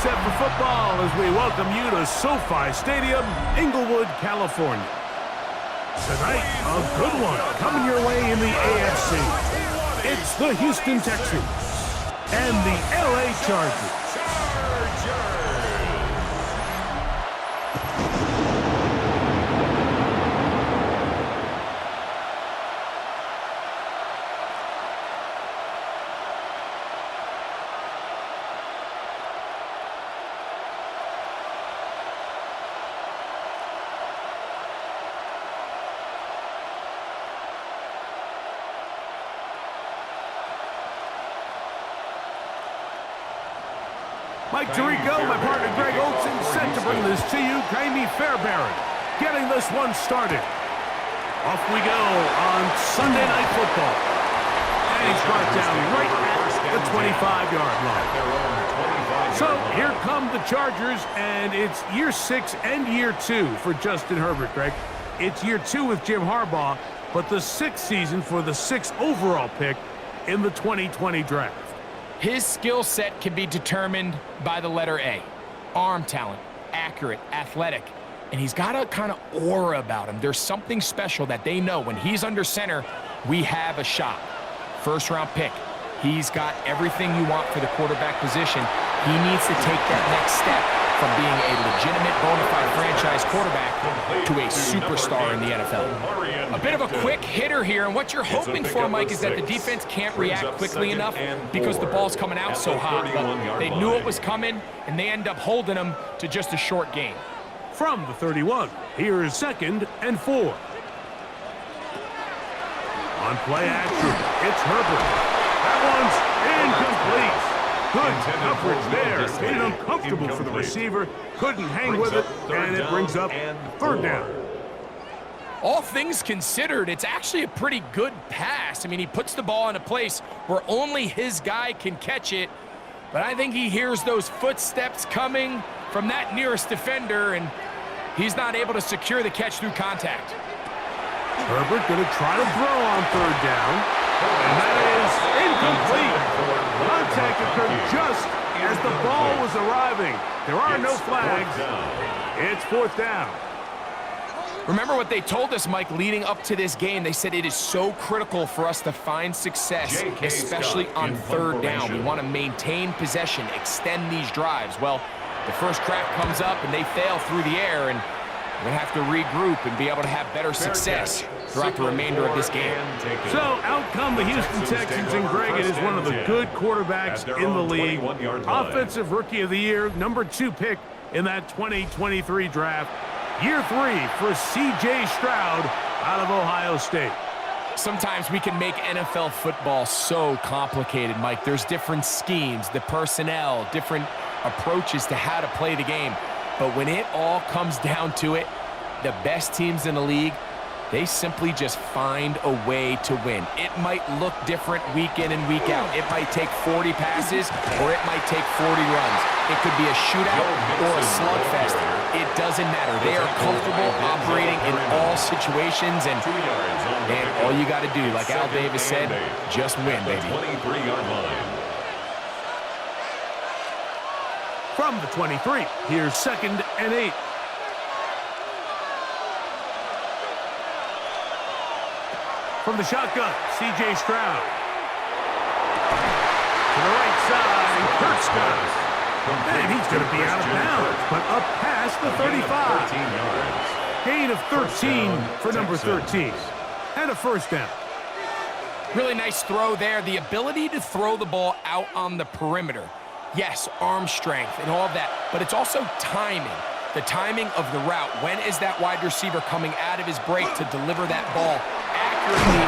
set for football as we welcome you to SoFi Stadium, Inglewood, California. Tonight, a good one coming your way in the AFC. It's the Houston Texans and the LA Chargers. Mike Tirico, my partner Greg Olson, set to bring this to you. Jamie Fairbairn getting this one started. Off we go on Sunday Night Football. And he's brought down right at the 25-yard line. So here come the Chargers, and it's year 6 and year 2 for Justin Herbert, Greg. It's year 2 with Jim Harbaugh, but the 6th season for the 6th overall pick in the 2020 draft. His skill set can be determined by the letter A. Arm talent, accurate, athletic, and he's got a kind of aura about him. There's something special that they know when he's under center, we have a shot. First-round pick. He's got everything you want for the quarterback position. He needs to take that next step from being a legitimate bona fide franchise quarterback to a superstar in the NFL. A bit of a quick hitter here, and what you're hoping for, Mike, is that the defense can't react quickly enough because the ball's coming out so hot. But they knew it was coming, and they end up holding them to just a short gain. From the 31, here is 2nd and 4. On play action, it's Herbert. That one's incomplete. Good coverage there. Made it uncomfortable for the receiver. Couldn't hang with it, and it brings up 3rd down. All things considered, it's actually a pretty good pass. I mean, he puts the ball in a place where only his guy can catch it, but I think he hears those footsteps coming from that nearest defender, and he's not able to secure the catch through contact. Herbert going to try to throw on 3rd down, and that is incomplete. Contact occurred just as the ball was arriving. There are no flags. It's 4th down. Remember what they told us, Mike, leading up to this game. They said it is so critical for us to find success, especially on 3rd down. We want to maintain possession, extend these drives. Well, the first crack comes up, and they fail through the air, and we're going to have to regroup and be able to have better success throughout the remainder of this game. So out come the Houston Texans, and Greg, it is one of the good quarterbacks in the league. Offensive Rookie of the Year, number 2 pick in that 2023 draft. Year 3 for C.J. Stroud out of Ohio State. Sometimes we can make NFL football so complicated, Mike. There's different schemes, the personnel, different approaches to how to play the game. But when it all comes down to it, the best teams in the league, they simply just find a way to win. It might look different week in and week out. It might take 40 passes or it might take 40 runs. It could be a shootout or a slugfest. It doesn't matter. They are comfortable operating in all situations, and all you got to do, like Al Davis said, just win, baby. From the 23, here's 2nd and 8. From the shotgun, C.J. Stroud. To the right side, and Kurtz got it. And he's going to be out of bounds, but up past the 35. Gain of 13 for number 13. And a 1st down. Really nice throw there. The ability to throw the ball out on the perimeter. Yes, arm strength and all that, but it's also timing. The timing of the route. When is that wide receiver coming out of his break to deliver that ball accurately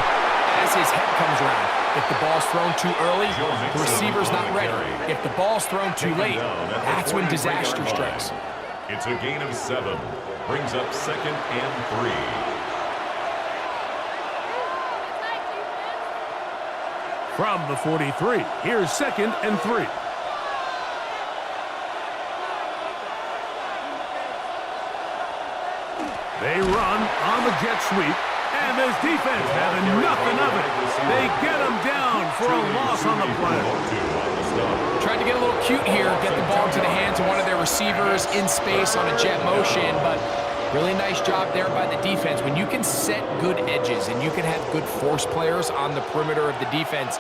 as his head comes around? If the ball's thrown too early, the receiver's not ready. If the ball's thrown too late, that's when disaster strikes. It's a gain of 7. Brings up 2nd and 3. From the 43, here's 2nd and 3. They run on the jet sweep, and this defense having nothing of it. They get him down for a loss on the play. Tried to get a little cute here, get the ball into the hands of one receivers in space on a jet motion, but really nice job there by the defense. When you can set good edges and you can have good force players on the perimeter of the defense,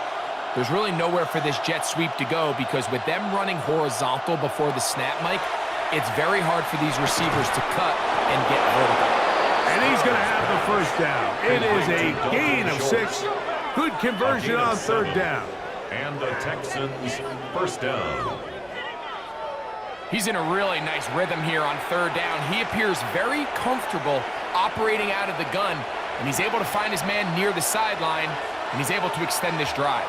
there's really nowhere for this jet sweep to go, because with them running horizontal before the snap, Mike, it's very hard for these receivers to cut and get vertical. And he's going to have the first down. It is a gain of 6. Good conversion on third down. And the Texans first down. He's in a really nice rhythm here on third down. He appears very comfortable operating out of the gun, and he's able to find his man near the sideline, and he's able to extend this drive.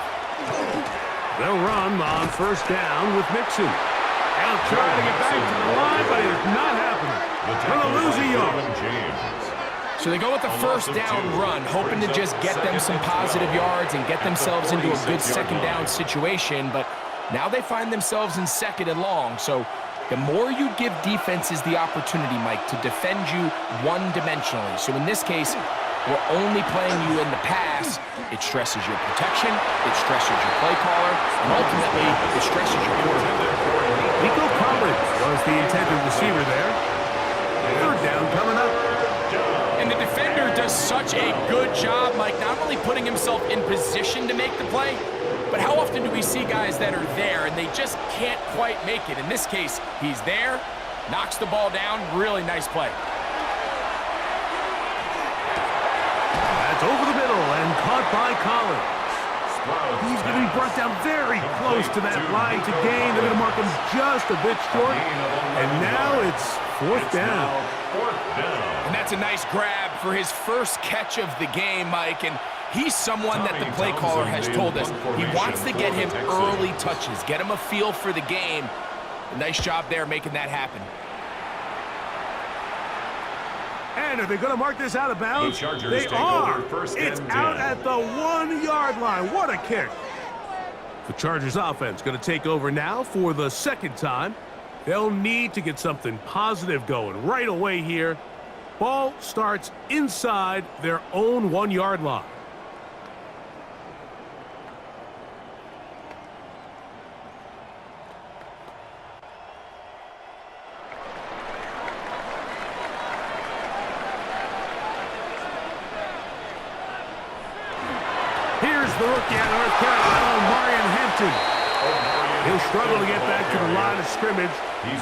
They'll run on first down with Mixon. They'll try to get back to the line, but it's not happening. Going to lose a yard. So they go with the first down run, hoping to just get them some positive yards and get themselves into a good second down situation, but now they find themselves in second and long. So the more you give defenses the opportunity, Mike, to defend you one-dimensionally. So in this case, we're only playing you in the pass. It stresses your protection, it stresses your play caller, and ultimately it stresses your quarterback. Nico Collins was the intended receiver there. Third down coming up. And the defender does such a good job, Mike, not only putting himself in position to make the play, but how often do we see guys that are there and they just can't quite make it? In this case, he's there, knocks the ball down, really nice play. That's over the middle and caught by Collins. He's going to be brought down very close to that line to gain. They're going to mark him just a bit short. And now it's fourth down. And that's a nice grab for his first catch of the game, Mike. And he's someone that the play caller has told us he wants to get him early touches, get him a feel for the game. A nice job there making that happen. And are they going to mark this out of bounds? The They are. It's out at the 1-yard line. What a kick. The Chargers offense going to take over now for the second time. They'll need to get something positive going right away here. Ball starts inside their own 1-yard line. Here's the rookie out of North Carolina, Marion Hampton. He'll struggle to get back to the line of scrimmage.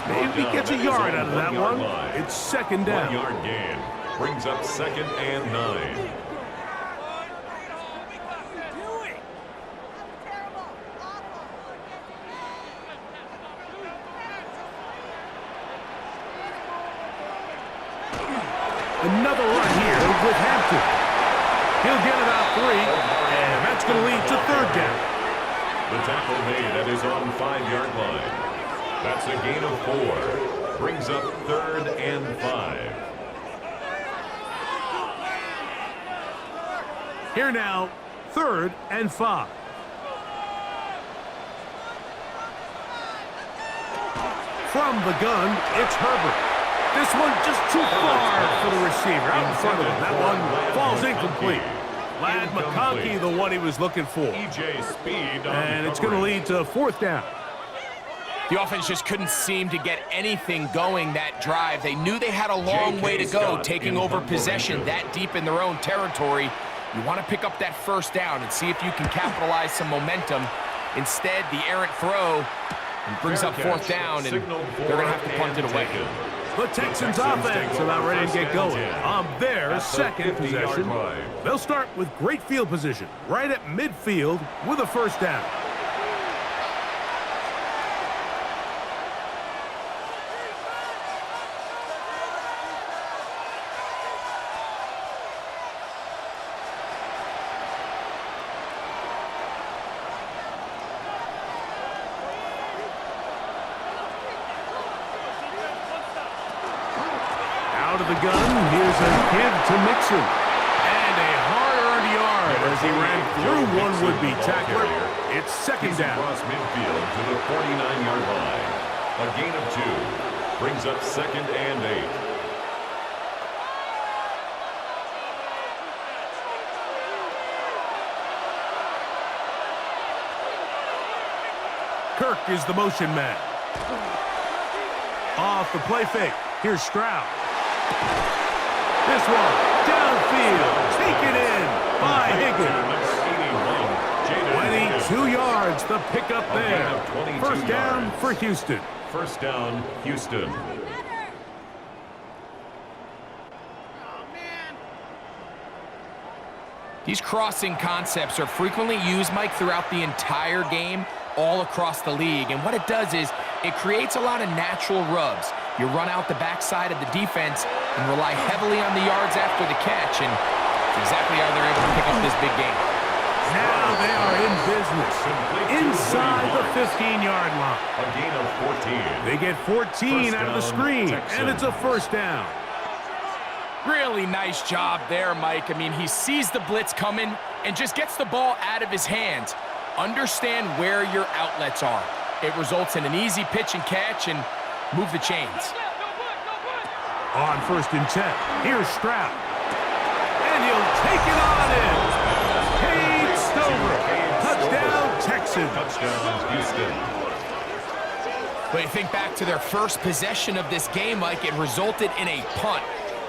Maybe he gets a yard out of that one. It's second down. 1-yard gain brings up second and 9. Another run here with Hampton. He'll get about 3, and that's going to lead to third down. The tackle made at his own 5-yard line. That's a gain of 4. Brings up third and 5. Here now, third and 5. From the gun, it's Herbert. This one just too far for the receiver. Out in front of him. That one falls incomplete. Lad McConkey, the one he was looking for. And it's going to lead to fourth down. The offense just couldn't seem to get anything going that drive. They knew they had a long way to go, taking over possession that deep in their own territory. You want to pick up that first down and see if you can capitalize some momentum. Instead, the errant throw brings up fourth down, and they're going to have to punt it away. The Texans offense about ready to get going on their second possession. They'll start with great field position right at midfield with a first down. Out of the gun, here's a give to Mixon. And a hard-earned yard as he ran through one would-be tackler. It's second down. Across midfield to the 49-yard line. A gain of 2. Brings up second and 8. Kirk is the motion man. Off the play fake. Here's Stroud. This one, downfield, taken in by Higgins. 22 yards, the pickup there. First down for Houston. First down, Houston. These crossing concepts are frequently used, Mike, throughout the entire game, all across the league. And what it does is it creates a lot of natural rubs. You run out the backside of the defense and rely heavily on the yards after the catch, and it's exactly how they're able to pick up this big game. Now they are in business, inside the 15-yard line. A gain of 14. They get 14 out of the screen, and it's a first down. Really nice job there, Mike. I mean, he sees the blitz coming and just gets the ball out of his hands. Understand where your outlets are. It results in an easy pitch and catch and move the chains. On 1st and 10, here's Stroud. And he'll take it on in. Cade Stover. Touchdown, Texans. Touchdown, Houston. But you think back to their first possession of this game, Mike, it resulted in a punt.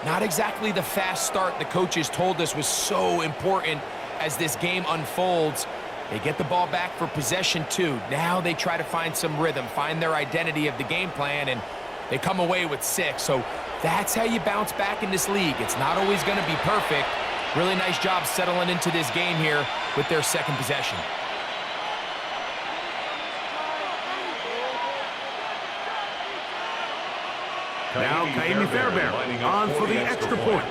Not exactly the fast start the coaches told us was so important as this game unfolds. They get the ball back for possession 2. Now they try to find some rhythm, find their identity of the game plan, and they come away with 6. So that's how you bounce back in this league. It's not always going to be perfect. Really nice job settling into this game here with their second possession. Now Kaimi Fairbairn on for the extra point.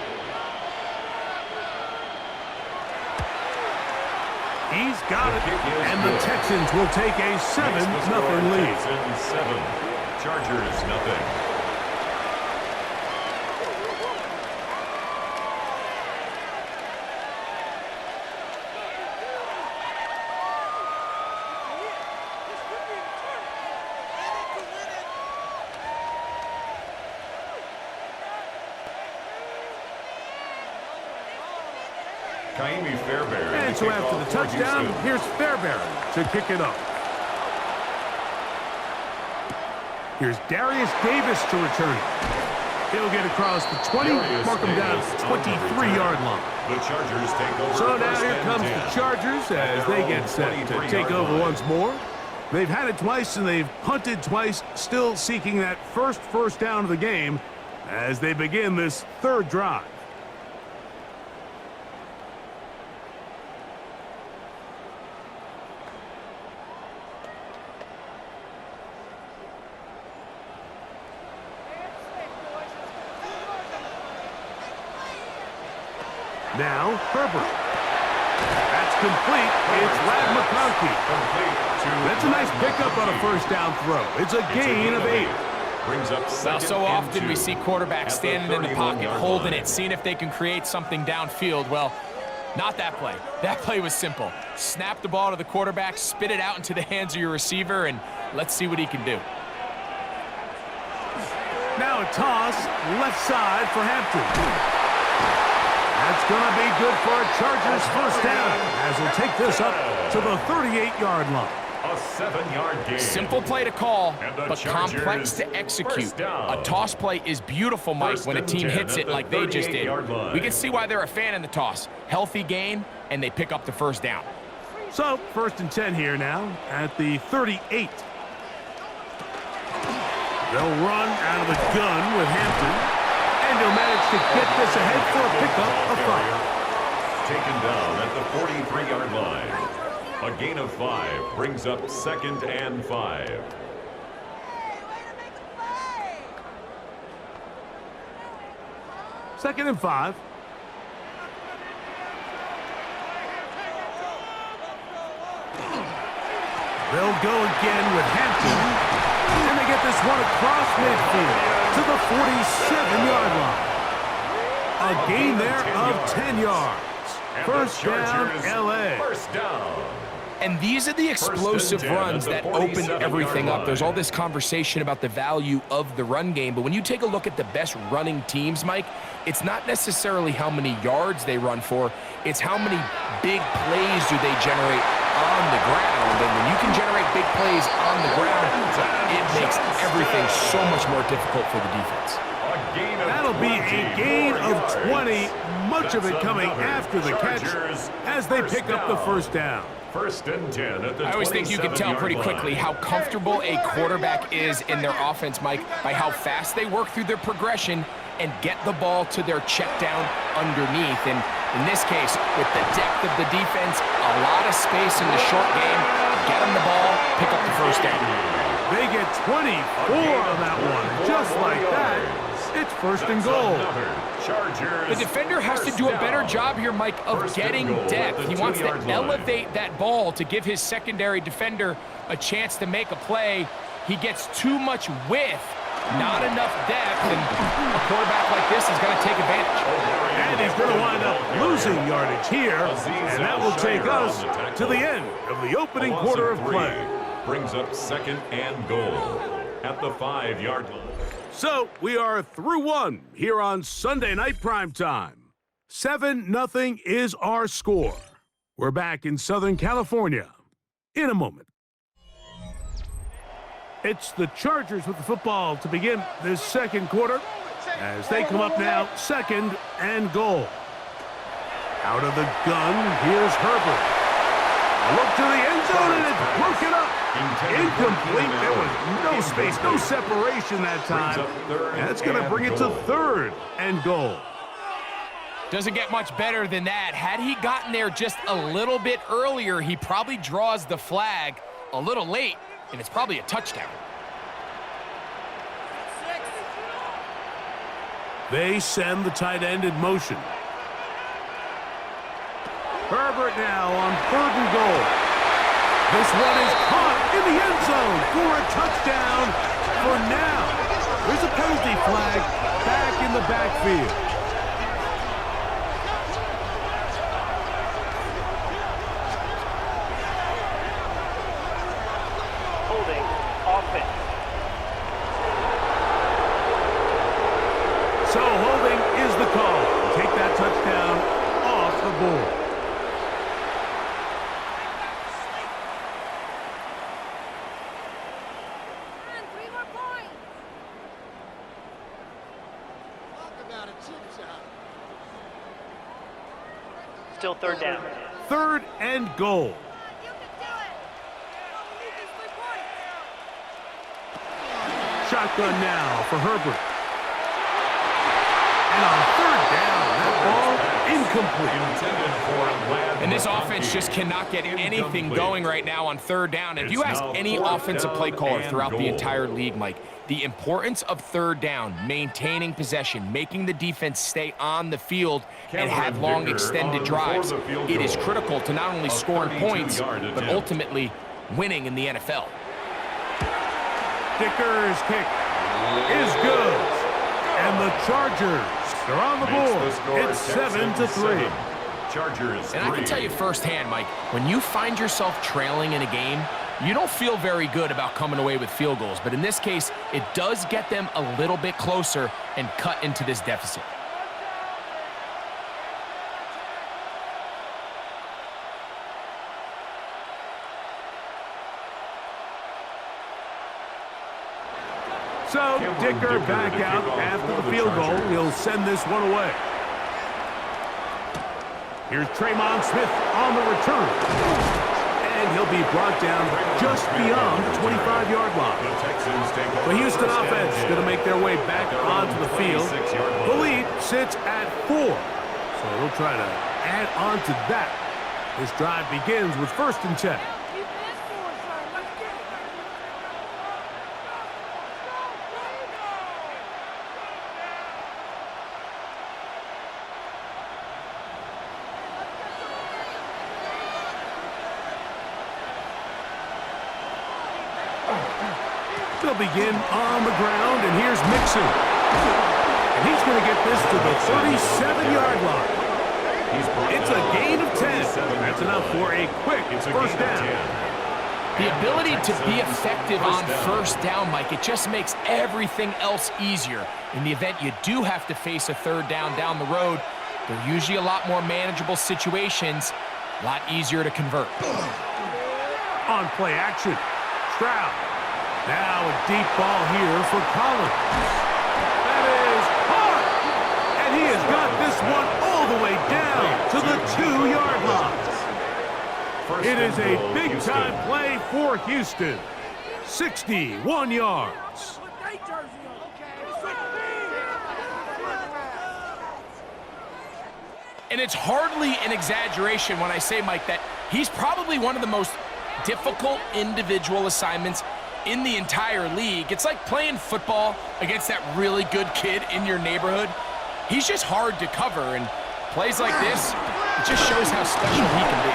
He's got it, and the Texans will take a 7-0 lead. 7. Chargers, nothing. Kaimi Fairbairn. And so after the touchdown, here's Fairbairn to kick it up. Here's Darius Davis to return it. He'll get across the 20, mark him down at the 23-yard line. The Chargers take over. So now here comes the Chargers as they get set to take over once more. They've had it twice and they've punted twice, still seeking that first down of the game as they begin this third drive. Now, Herbert. That's complete. It's Ladd McConkey. That's a nice pickup on a first down throw. It's a gain of 8. Brings up well, so often we see quarterbacks standing in the pocket, holding it, seeing if they can create something downfield. Well, not that play. That play was simple. Snap the ball to the quarterback, spit it out into the hands of your receiver, and let's see what he can do. Now a toss, left side for Hampton. That's going to be good for a Chargers first down as he'll take this up to the 38-yard line. A 7-yard gain. Simple play to call, but complex to execute. A toss play is beautiful, Mike, when a team hits it like they just did. We can see why they're a fan in the toss. Healthy gain, and they pick up the first down. So, 1st and 10 here now at the 38. They'll run out of the gun with Hampton. And he'll manage to get this ahead for a pickup of 5. Taken down at the 43-yard line. A gain of 5 brings up 2nd and 5. Second and 5. They'll go again with Hampton. And they get this one across midfield to the 47-yard line. A gain there of 10 yards. First down, L.A. First down. And these are the explosive runs that open everything up. There's all this conversation about the value of the run game, but when you take a look at the best running teams, Mike, it's not necessarily how many yards they run for, it's how many big plays do they generate on the ground. And when you can generate big plays on the ground, it makes everything so much more difficult for the defense. That'll be a gain of 20, much of it coming after the catch as they pick up the first down. First and 10 at the I always think you can tell pretty quickly how comfortable a quarterback is in their offense, Mike, by how fast they work through their progression and get the ball to their check down underneath. And in this case, with the depth of the defense, a lot of space in the short game, get them the ball, pick up the first down. They get 24 on that one, just like that. It's first and goal. The defender has to do a better job here, Mike, of getting depth. He wants to elevate that ball to give his secondary defender a chance to make a play. He gets too much width, not enough depth, and a quarterback like this is going to take advantage. And he's going to wind up losing yardage here, and that will take us to the end of the opening quarter of play. Brings up second and goal at the 5-yard line. So we are through one here on Sunday Night Primetime. 7-0 is our score. We're back in Southern California in a moment. It's the Chargers with the football to begin this second quarter as they come up now, second and goal. Out of the gun, here's Herbert. A look to the end zone, and it's broken up. Incomplete. There was no space, no separation that time. That's going to bring it to third and goal. Doesn't get much better than that. Had he gotten there just a little bit earlier, he probably draws the flag a little late, and it's probably a touchdown. They send the tight end in motion. Herbert now on third and goal. This one is caught in the end zone for a touchdown for now. There's a penalty flag back in the backfield. Holding offense. So holding is the call. Take that touchdown off the board. Still third down. Third and goal. Shotgun now for Herbert. And on third down, that ball incomplete. And this offense just cannot get anything going right now on third down. If you ask any offensive play caller throughout the entire league, Mike, the importance of third down, maintaining possession, making the defense stay on the field and have long extended drives, it is critical to not only scoring points, but ultimately winning in the NFL. Dicker's kick is good. And the Chargers are on the board. It's 7-3. Chargers. And I can tell you firsthand, Mike, when you find yourself trailing in a game, you don't feel very good about coming away with field goals. But in this case, it does get them a little bit closer and cut into this deficit. So Dicker back out after the field goal. He'll send this one away. Here's Tremon Smith on the return. And he'll be brought down just beyond the 25-yard line. The Houston offense is going to make their way back onto the field. The lead sits at 4. So they'll try to add on to that. This drive begins with 1st and 10. They'll begin on the ground, and here's Mixon. And he's going to get this to the 37-yard line. It's a gain of 10. That's enough for a quick first down. The ability to be effective on first down, Mike, it just makes everything else easier. In the event you do have to face a third down down the road, they're usually a lot more manageable situations, a lot easier to convert. on play action. Stroud. Now a deep ball here for Collins. That is hard. And he has got this one all the way down to the 2-yard line. It is a big-time play for Houston. 61 yards. And it's hardly an exaggeration when I say, Mike, that he's probably one of the most difficult individual assignments in the entire league. It's like playing football against that really good kid in your neighborhood. He's just hard to cover, and plays like this, it just shows how special he can be.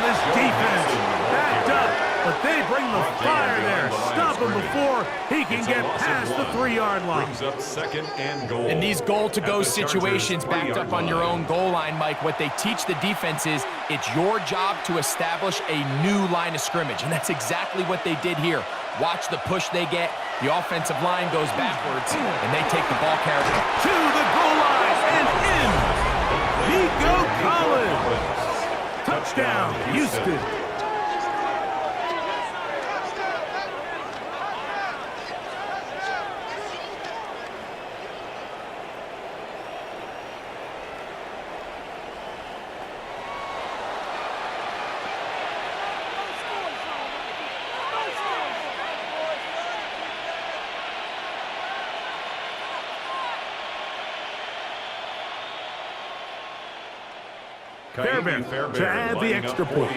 This defense backed up, but they bring the fire there. Stop him before he can get past the 3-yard line. Brings up 2nd and goal. In these goal-to-go situations backed up on your own goal line, Mike, what they teach the defense is it's your job to establish a new line of scrimmage, and that's exactly what they did here. Watch the push they get. The offensive line goes backwards, and they take the ball carrier to the goal line and in. Nico Collins. Touchdown, Houston. Fairbairn to add the extra point.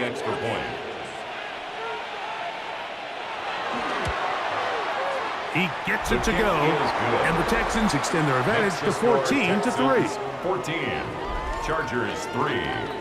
He gets it to go, and the Texans extend their advantage to 14-3. 14. Chargers 3.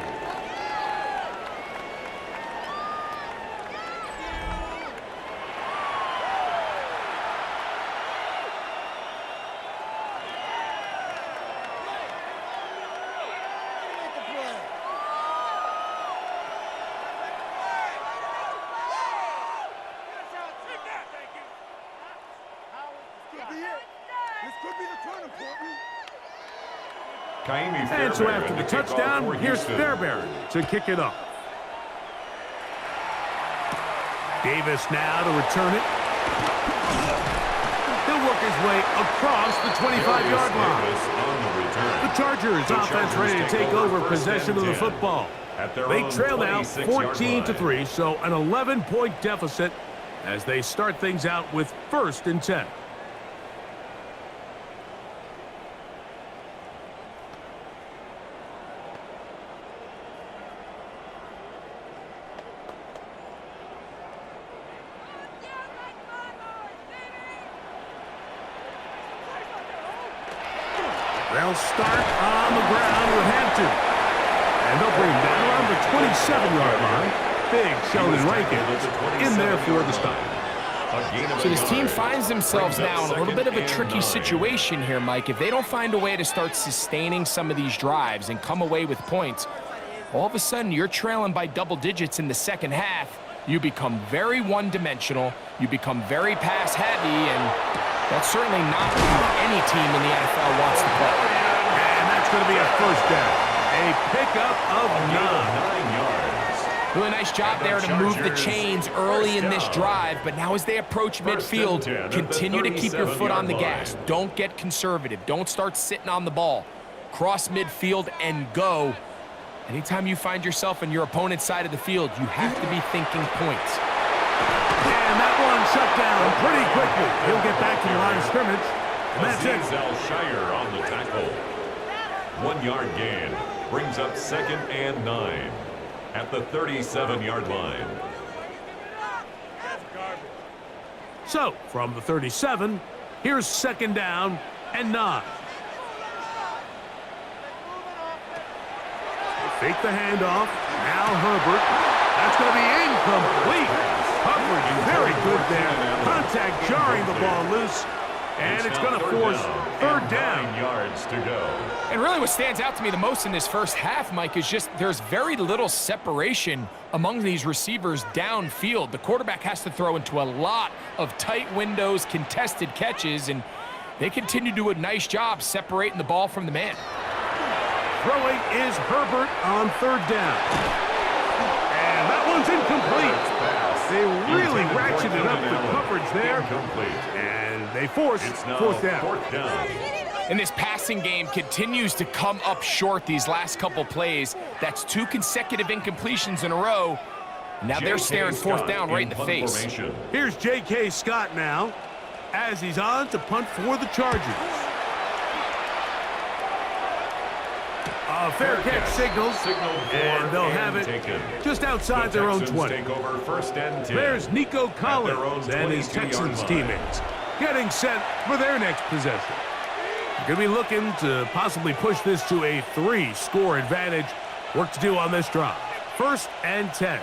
And so after the touchdown, here's Fairbairn to kick it off. Davis now to return it. He'll work his way across the 25-yard line. The Chargers offense ready to take over possession of the football. They trail now 14-3, so an 11-point deficit as they start things out with 1st and 10. They'll start on the ground with Hampton. And they'll bring him down around the 27-yard line. Big Sheldon Rankin in there for the stop. So this team finds themselves now in a little bit of a tricky situation here, Mike. If they don't find a way to start sustaining some of these drives and come away with points, all of a sudden you're trailing by double digits in the second half. You become very one-dimensional. You become very pass-heavy, and that's certainly not who any team in the NFL wants to play. And that's going to be a 1st down. A pickup of 9 yards. Really nice job there to move the chains early in this drive, but now as they approach midfield, continue to keep your foot on the gas. Don't get conservative. Don't start sitting on the ball. Cross midfield and go. Anytime you find yourself on your opponent's side of the field, you have to be thinking points. And that one shut down pretty quickly. He'll get back to the line of scrimmage. And that's it. Al-Shire on the tackle. 1-yard gain. Brings up 2nd and 9 at the 37-yard line. So, from the 37, here's 2nd down and 9. Fake the handoff. Now Herbert. That's going to be incomplete. Coverage very good there. Contact jarring the ball loose. And it's going to force 3rd down. 9 yards to go. And really what stands out to me the most in this first half, Mike, is just there's very little separation among these receivers downfield. The quarterback has to throw into a lot of tight windows, contested catches, and they continue to do a nice job separating the ball from the man. Throwing is Herbert on 3rd down. And that one's incomplete. They really ratcheted up the coverage there. And they force fourth down. And this passing game continues to come up short these last couple plays. That's 2 consecutive incompletions in a row. Now they're staring fourth down right in the face. Here's J.K. Scott now as he's on to punt for the Chargers. A fair catch signals, and they'll have it just outside their own 20. There's Nico Collins and his Texans teammates getting set for their next possession. Going to be looking to possibly push this to a 3-score advantage. Work to do on this drive. 1st and 10.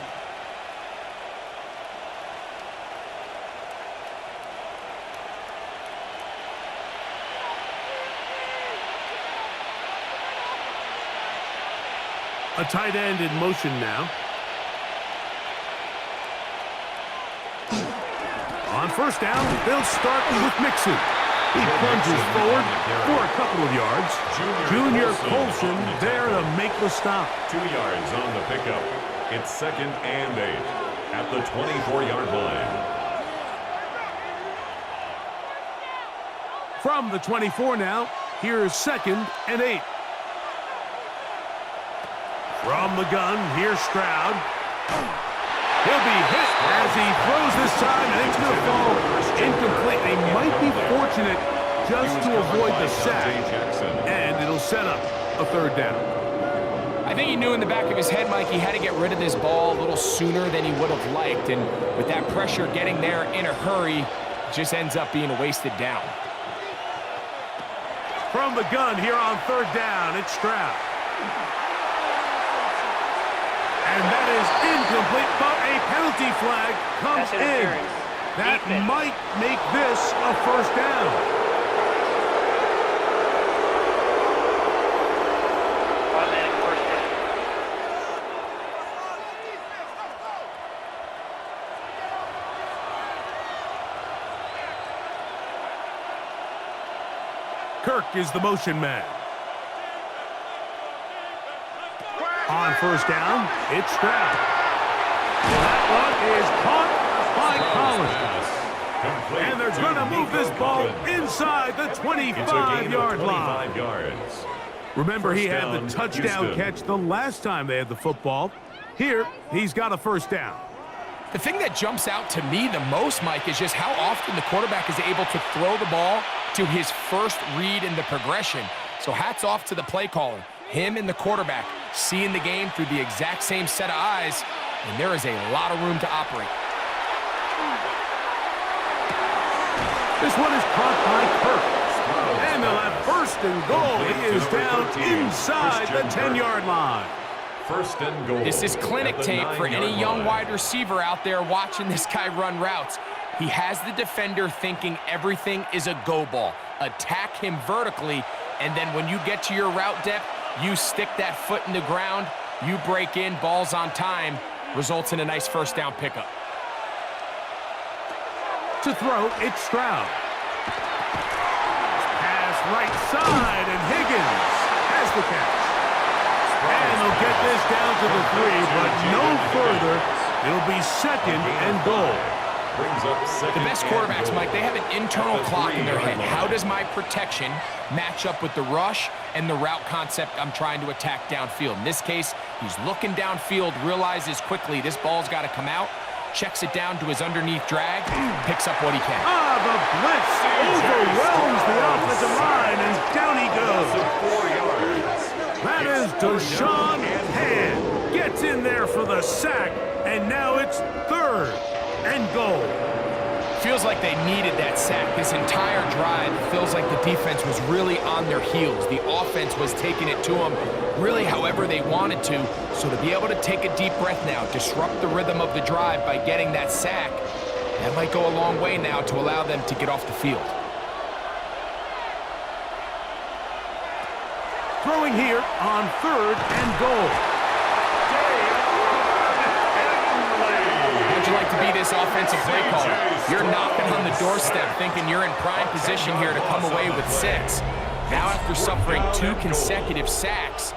A tight end in motion now. On 1st down, they'll start with Mixon. He plunges forward for a couple of yards. Junior Colson there to make the stop. 2 yards on the pickup. It's 2nd and 8 at the 24-yard line. From the 24 now, here's 2nd and 8. From the gun, here's Stroud. He'll be hit as he throws this time, and it's going to fall incomplete. They might be fortunate just to avoid the sack, and it'll set up a 3rd down. I think he knew in the back of his head, Mike, he had to get rid of this ball a little sooner than he would have liked, and with that pressure getting there in a hurry, it just ends up being a wasted down. From the gun here on 3rd down, it's Stroud. And that is incomplete, but a penalty flag comes in. That might make this a 1st down. Automatic 1st down. Kirk is the motion man. On 1st down, it's Stroud. That one is caught by Collins. And they're going to move this ball inside the 25-yard line. Remember, he had the touchdown catch the last time they had the football. Here, he's got a 1st down. The thing that jumps out to me the most, Mike, is just how often the quarterback is able to throw the ball to his first read in the progression. So hats off to the play caller. Him and the quarterback seeing the game through the exact same set of eyes, and there is a lot of room to operate. This one is caught by Kirk. And they'll have 1st and goal. He is down inside the 10-yard line. 1st and goal. This is clinic tape for any young wide receiver out there watching this guy run routes. He has the defender thinking everything is a go ball. Attack him vertically, and then when you get to your route depth, you stick that foot in the ground, you break in, balls on time, results in a nice 1st down pickup. To throw, it's Stroud. Pass right side, and Higgins has the catch. And they'll get this down to the 3, but no further. It'll be 2nd and goal. The best quarterbacks, Mike, they have an internal clock in their head. How does my protection match up with the rush and the route concept I'm trying to attack downfield? In this case, he's looking downfield, realizes quickly this ball's got to come out, checks it down to his underneath drag, picks up what he can. The blitz overwhelms the offensive line, and down he goes. That is Deshaun Hand. Gets in there for the sack, and now it's 3rd and goal. Feels like they needed that sack. This entire drive feels like the defense was really on their heels. The offense was taking it to them really however they wanted to. So to be able to take a deep breath now, disrupt the rhythm of the drive by getting that sack, that might go a long way now to allow them to get off the field. Throwing here on 3rd and goal. How'd you like to be this offensive play caller? You're knocking on the doorstep thinking you're in prime position here to come away with 6. Now after suffering 2 consecutive sacks,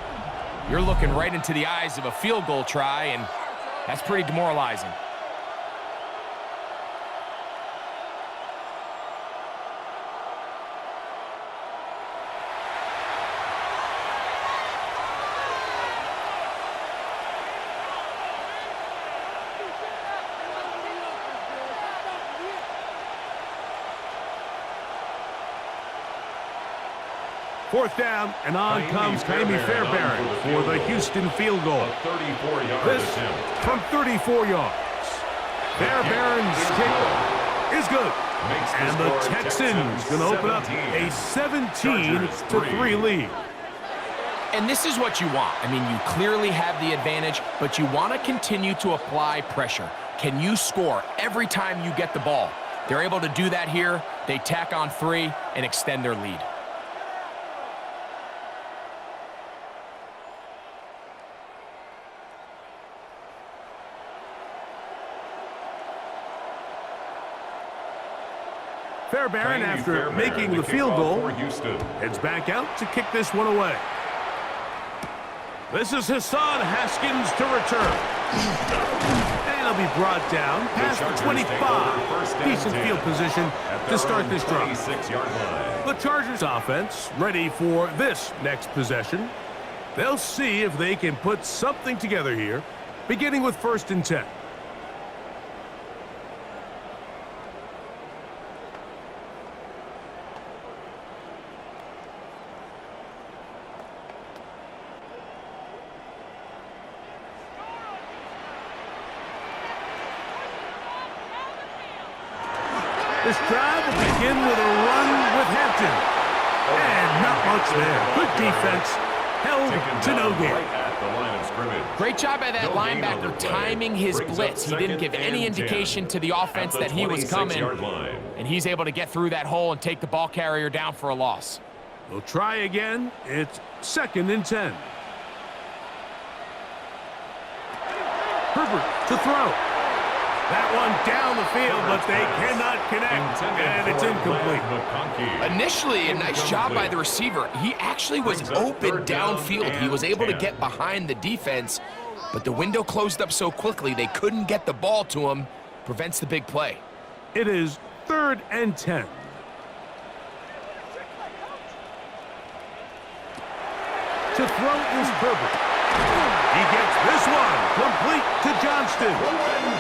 you're looking right into the eyes of a field goal try, and That's pretty demoralizing. Fourth down, and on comes Kaimi Fairbairn for the Houston field goal. 34-yard This attempt. from 34 yards. Fairbairn's kick is good. And the Texans going to open up a 17-3 lead. And this is what you want. I mean, you clearly have the advantage, but you want to continue to apply pressure. Can you score every time you get the ball? They're able to do that here. They tack on 3 and extend their lead. Fairbairn, after making the field goal, heads back out to kick this one away. This is Hassan Haskins to return. And he'll be brought down past the 25. Decent field position to start this drive. The Chargers offense ready for this next possession. They'll see if they can put something together here, beginning with 1st and 10. This drive will begin with a run with Hampton. And not much there. Good defense. Held to no gain. Great job by that linebacker timing his blitz. He didn't give any indication to the offense that he was coming. And he's able to get through that hole and take the ball carrier down for a loss. We'll try again. It's 2nd and 10. Herbert to throw. That one down the field, but they cannot connect, and it's incomplete. Initially, a nice job by the receiver. He actually was open downfield. He was able to get behind the defense, but the window closed up so quickly they couldn't get the ball to him. Prevents the big play. It is 3rd and 10. To throw is Herbert. He gets this one complete to Johnston.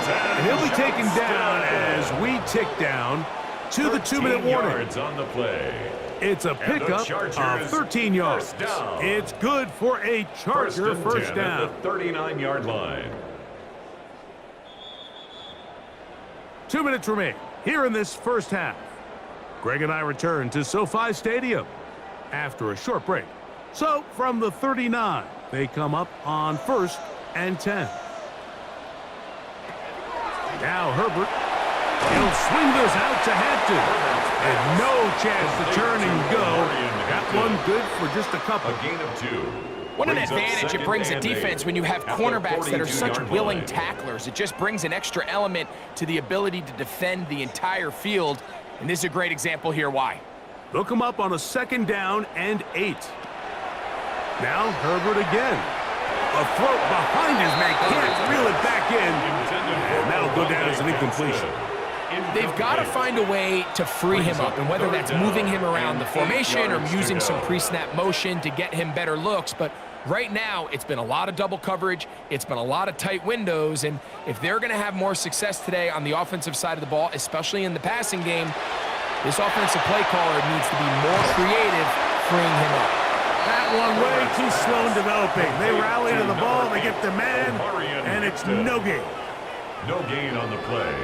And he'll be taken down as we tick down to the 2-minute warning. On the play. It's a pickup of 13 yards. It's good for a Charger first down. At the 39-yard line. 2 minutes remain here in this first half. Greg and I return to SoFi Stadium after a short break. So from the 39, they come up on 1st and 10. Now Herbert, he'll swing this out to Hampton. And no chance to turn and go. That one good for just a couple. A gain of 2. What an advantage it brings a defense when you have cornerbacks that are such willing tacklers. It just brings an extra element to the ability to defend the entire field. And this is a great example here why. They'll come up on a 2nd down and 8. Now Herbert again. A throw behind his man, can't reel it back in. And that'll go down as an incompletion. They've got to find a way to free him up, and whether that's moving him around the formation or using some pre-snap motion to get him better looks. But right now, it's been a lot of double coverage. It's been a lot of tight windows, and if they're going to have more success today on the offensive side of the ball, especially in the passing game, this offensive play caller needs to be more creative freeing him up. That one way too slow in developing. They rally to the ball, they get the man, and it's no gain. No gain on the play.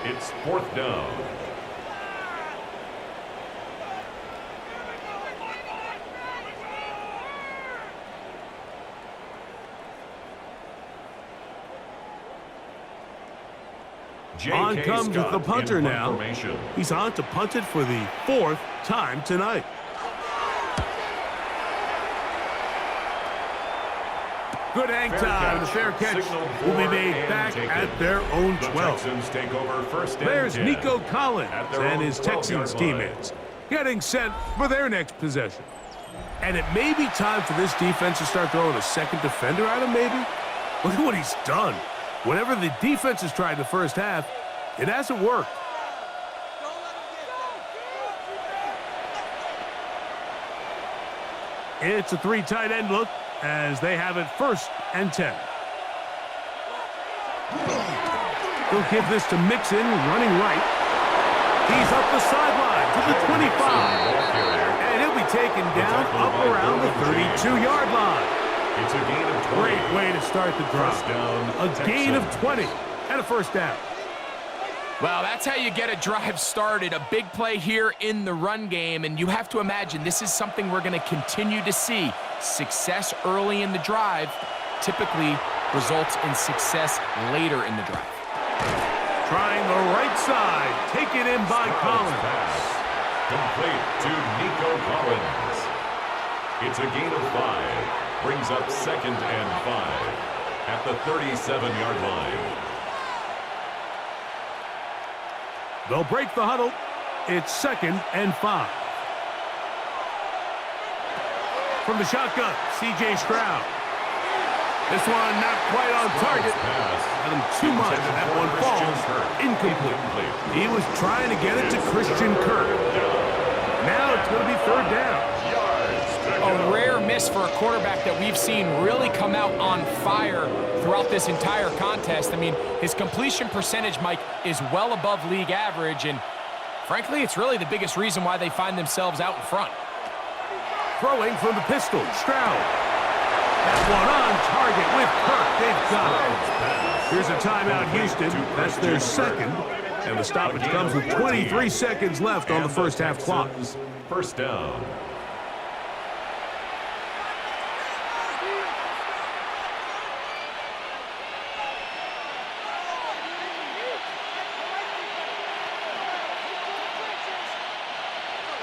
It's 4th down. On comes the punter now. He's on to punt it for the 4th time tonight. Good hang time. The fair catch will be made back at their own 12. There's Nico Collins and his Texans teammates getting set for their next possession. And it may be time for this defense to start throwing a second defender at him, maybe. Look at what he's done. Whatever the defense has tried in the first half, it hasn't worked. It's a 3 tight end look as they have it 1st and 10. They'll give this to Mixon, running right. He's up the sideline to the 25. And he'll be taken down up around the 32-yard line. It's a gain of 20. Great way to start the drive. A gain of 20 and a 1st down. Well, that's how you get a drive started. A big play here in the run game, and you have to imagine this is something we're going to continue to see. Success early in the drive typically results in success later in the drive. Trying the right side. Taken in by Collins. Pass. Complete to Nico Collins. It's a gain of 5. Brings up 2nd and 5 at the 37-yard line. They'll break the huddle. It's 2nd and 5. From the shotgun, C.J. Stroud. This one not quite on target. Got him too much. That one falls incomplete. He was trying to get it to Christian Kirk. Now it's going to be 3rd down. A rare miss for a quarterback that we've seen really come out on fire throughout this entire contest. I mean, his completion percentage, Mike, is well above league average, and frankly, it's really the biggest reason why they find themselves out in front. Throwing from the pistol, Stroud. That one on target with Kirk. They've got it. Here's a timeout, Houston. That's their 2nd, and the stoppage comes with 23 seconds left on the first half clock. 1st down.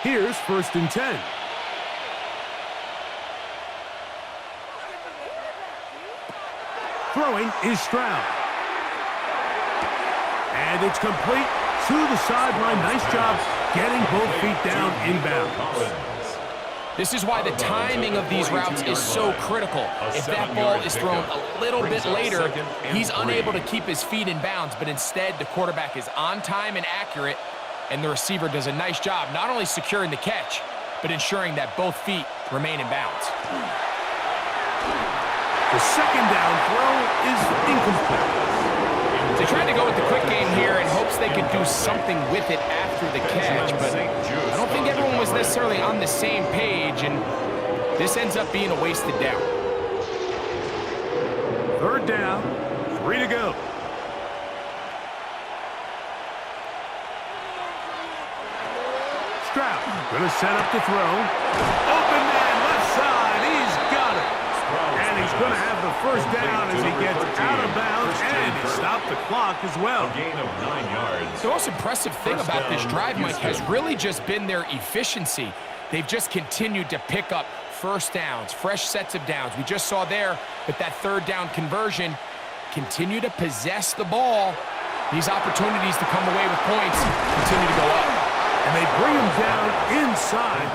Here's 1st and 10. Throwing is Stroud. And it's complete to the sideline. Nice job getting both feet down inbounds. This is why the timing of these routes is so critical. If that ball is thrown a little bit later, he's unable to keep his feet in bounds, but instead the quarterback is on time and accurate, and the receiver does a nice job not only securing the catch, but ensuring that both feet remain in bounds. The 2nd down throw is incomplete. They tried to go with the quick game here in hopes they could do something with it after the catch, but I don't think everyone was necessarily on the same page, and this ends up being a wasted down. 3rd down, 3 to go. Stroud, gonna set up to throw. Open man, left side, he's got it. And he's gonna have the 1st down as he gets out of bounds, and he stopped the clock as well. A gain of 9 yards. The most impressive thing about this drive, Mike, has really just been their efficiency. They've just continued to pick up 1st downs, fresh sets of downs. We just saw there with that 3rd down conversion, continue to possess the ball. These opportunities to come away with points continue to go up. And they bring him down inside.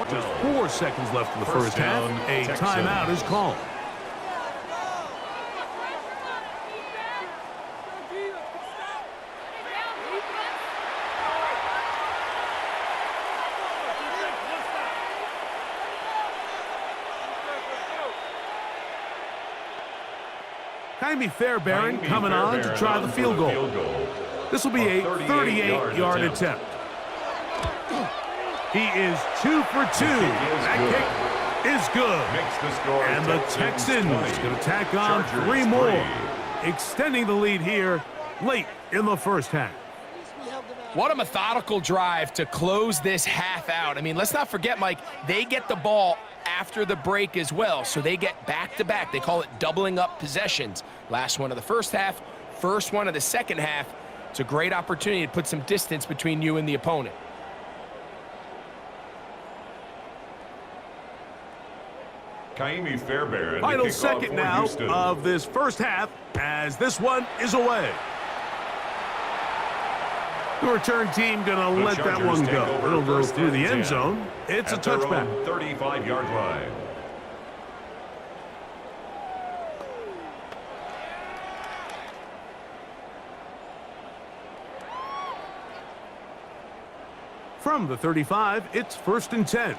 Just 4 seconds left in the first half. A timeout is called. Jaime Fairbairn coming on to try the field goal. This will be a 38-yard attempt. He is 2 for 2. That kick is good. And the Texans going to tack on 3 more, extending the lead here late in the first half. What a methodical drive to close this half out. I mean, let's not forget, Mike, they get the ball after the break as well, so they get back-to-back. They call it doubling up possessions. Last one of the first half, first one of the second half. It's a great opportunity to put some distance between you and the opponent. Jaime Fairbairn. Final second now of this first half as this one is away. The return team going to let that one go. It'll go through the end zone. It's a touchback. 35-yard line. From the 35, it's 1st and 10.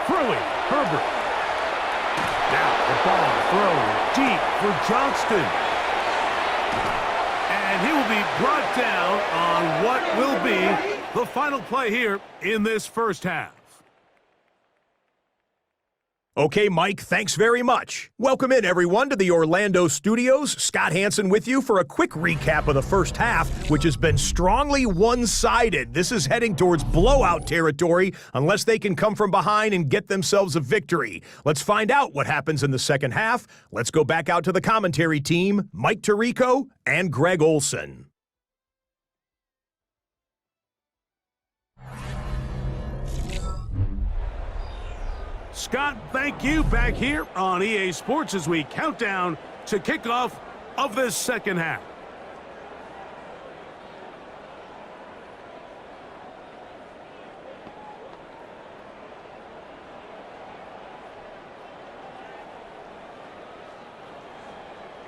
Throwing, Herbert. Now the ball thrown deep for Johnston. And he will be brought down on what will be the final play here in this first half. Okay, Mike, thanks very much. Welcome in, everyone, to the Orlando studios. Scott Hansen with you for a quick recap of the first half, which has been strongly one-sided. This is heading towards blowout territory unless they can come from behind and get themselves a victory. Let's find out what happens in the second half. Let's go back out to the commentary team, Mike Tirico and Greg Olson. Scott, thank you. Back here on EA Sports as we count down to kickoff of this second half.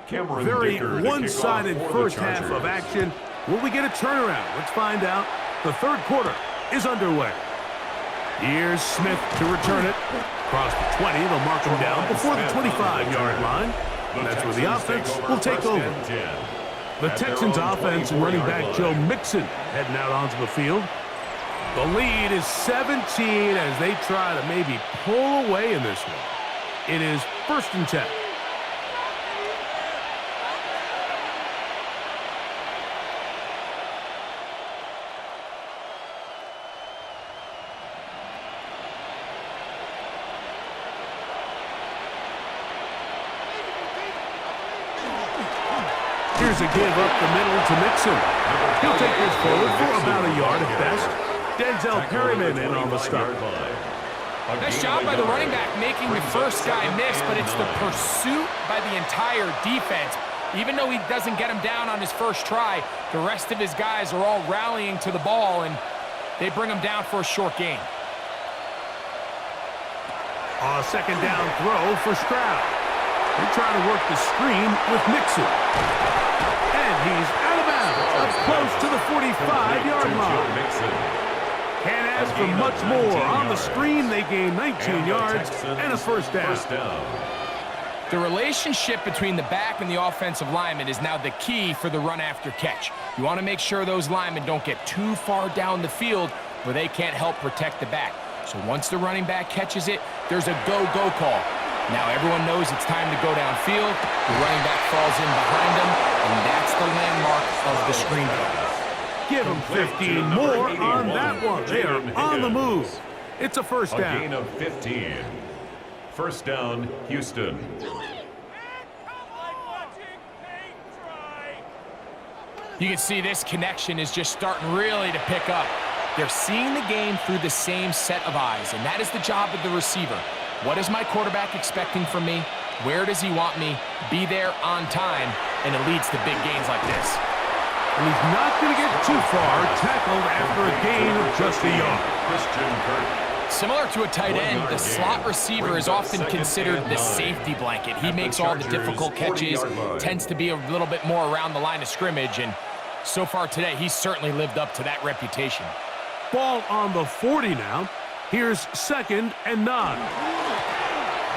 Very one-sided first half of action. Will we get a turnaround? Let's find out. The third quarter is underway. Here's Smith to return it. Across the 20, they'll mark him down before the 25-yard line. That's where the offense will take over. The Texans offense and running back Joe Mixon heading out onto the field. The lead is 17 as they try to maybe pull away in this one. It is 1st and 10. Here's a give up the middle to Mixon. He'll take this forward for about a yard at best. Denzel Perryman in on the start. Nice job by the running back making the first guy miss, but it's the pursuit by the entire defense. Even though he doesn't get him down on his first try, the rest of his guys are all rallying to the ball, and they bring him down for a short gain. A second down throw for Stroud. They're trying to work the screen with Mixon. And he's out of bounds, up close to the 45-yard line. Can't ask for much more. On the screen, they gain 19 yards and a first down. The relationship between the back and the offensive lineman is now the key for the run after catch. You want to make sure those linemen don't get too far down the field where they can't help protect the back. So once the running back catches it, there's a go-go call. Now everyone knows it's time to go downfield. The running back falls in behind him, and that's the landmark of the screen play. Give them 15 more on that one. They are on the move. It's a first down. A gain of 15. First down, Houston. You can see this connection is just starting really to pick up. They're seeing the game through the same set of eyes, and that is the job of the receiver. What is my quarterback expecting from me? Where does he want me? Be there on time, and it leads to big gains like this. And he's not going to get too far, tackled after a gain of just a yard. Similar to a tight end, the slot receiver is often considered the safety blanket. He makes all the difficult catches, tends to be a little bit more around the line of scrimmage, and so far today, he's certainly lived up to that reputation. Ball on the 40 now. Here's 2nd and 9.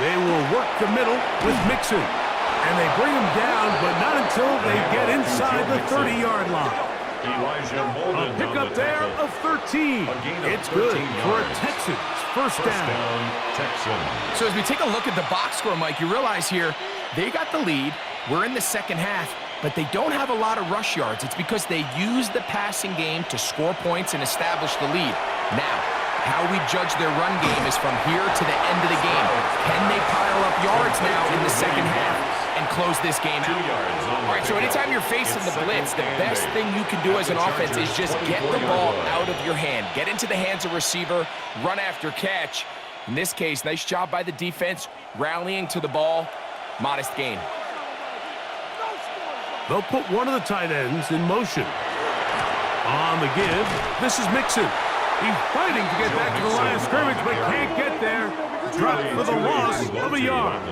They will work the middle with Mixon. And they bring him down, but not until they get inside the 30-yard line. A pickup there of 13. It's good for a Texans first down. So as we take a look at the box score, Mike, you realize here they got the lead. We're in the second half, but they don't have a lot of rush yards. It's because they use the passing game to score points and establish the lead. Now, how we judge their run game is from here to the end of the game. Can they pile up yards now in the second half and close this game out? All right, so anytime you're facing the blitz, the best thing you can do as an offense is just get the ball out of your hand. Get into the hands of receiver, run after catch. In this case, nice job by the defense, rallying to the ball. Modest gain. They'll put one of the tight ends in motion. On the give, this is Mixon. He's fighting to get back to the line of scrimmage, but can't get there. Dropped for the loss of a yard.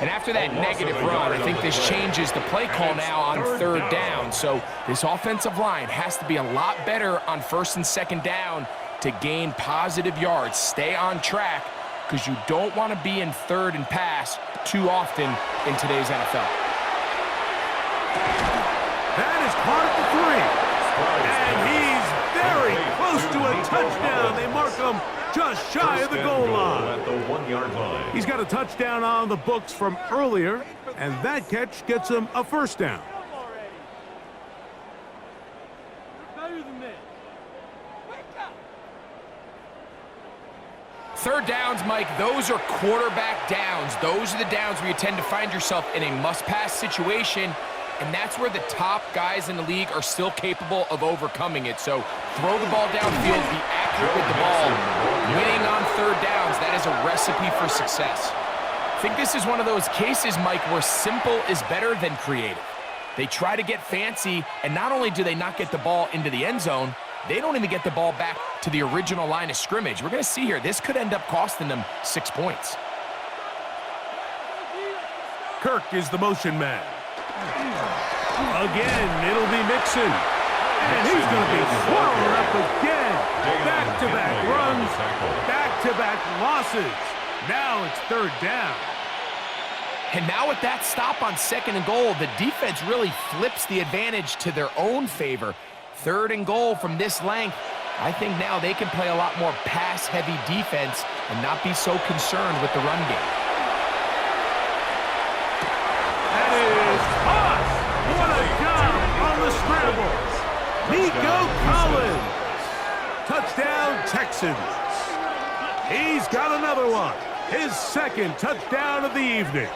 And after that negative run, I think this changes the play call now on third down. So this offensive line has to be a lot better on first and second down to gain positive yards. Stay on track, because you don't want to be in third and pass too often in today's NFL. That is caught at the 3. And he's very close to a touchdown. They mark him just shy of the goal line. At the 1-yard line. He's got a touchdown on the books from earlier, and that catch gets him a first down. Third downs, Mike, those are quarterback downs. Those are the downs where you tend to find yourself in a must-pass situation, and that's where the top guys in the league are still capable of overcoming it. So throw the ball downfield, be accurate with the ball. Winning on third downs, that is a recipe for success. I think this is one of those cases, Mike, where simple is better than creative. They try to get fancy, and not only do they not get the ball into the end zone, they don't even get the ball back to the original line of scrimmage. We're going to see here, this could end up costing them 6 points. Kirk is the motion man. Again, it'll be Mixon. And he's going to be swallowed up again. Back-to-back runs, back-to-back losses. Now it's third down. And now with that stop on second and goal, the defense really flips the advantage to their own favor. Third and goal from this length, I think now they can play a lot more pass-heavy defense and not be so concerned with the run game. That is us! What a job on the scramble! Nico Collins! Touchdown, Texans! He's got another one. His second touchdown of the evening.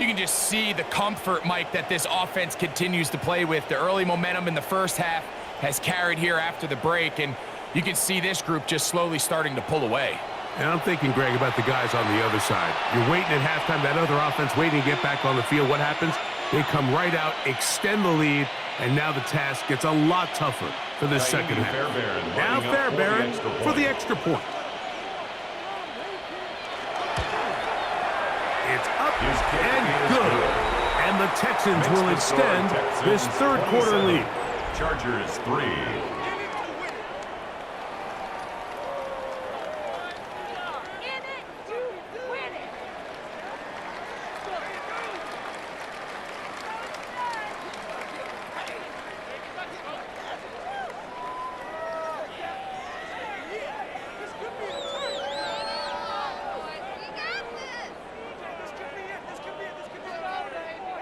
You can just see the comfort, Mike, that this offense continues to play with. The early momentum in the first half has carried here after the break, and you can see this group just slowly starting to pull away. And I'm thinking, Greg, about the guys on the other side. You're waiting at halftime, that other offense waiting to get back on the field. What happens? They come right out, extend the lead, and now the task gets a lot tougher for this second half. Now Fairbairn for the extra point. It's up and good. And the Texans will extend this third quarter lead. Chargers 3.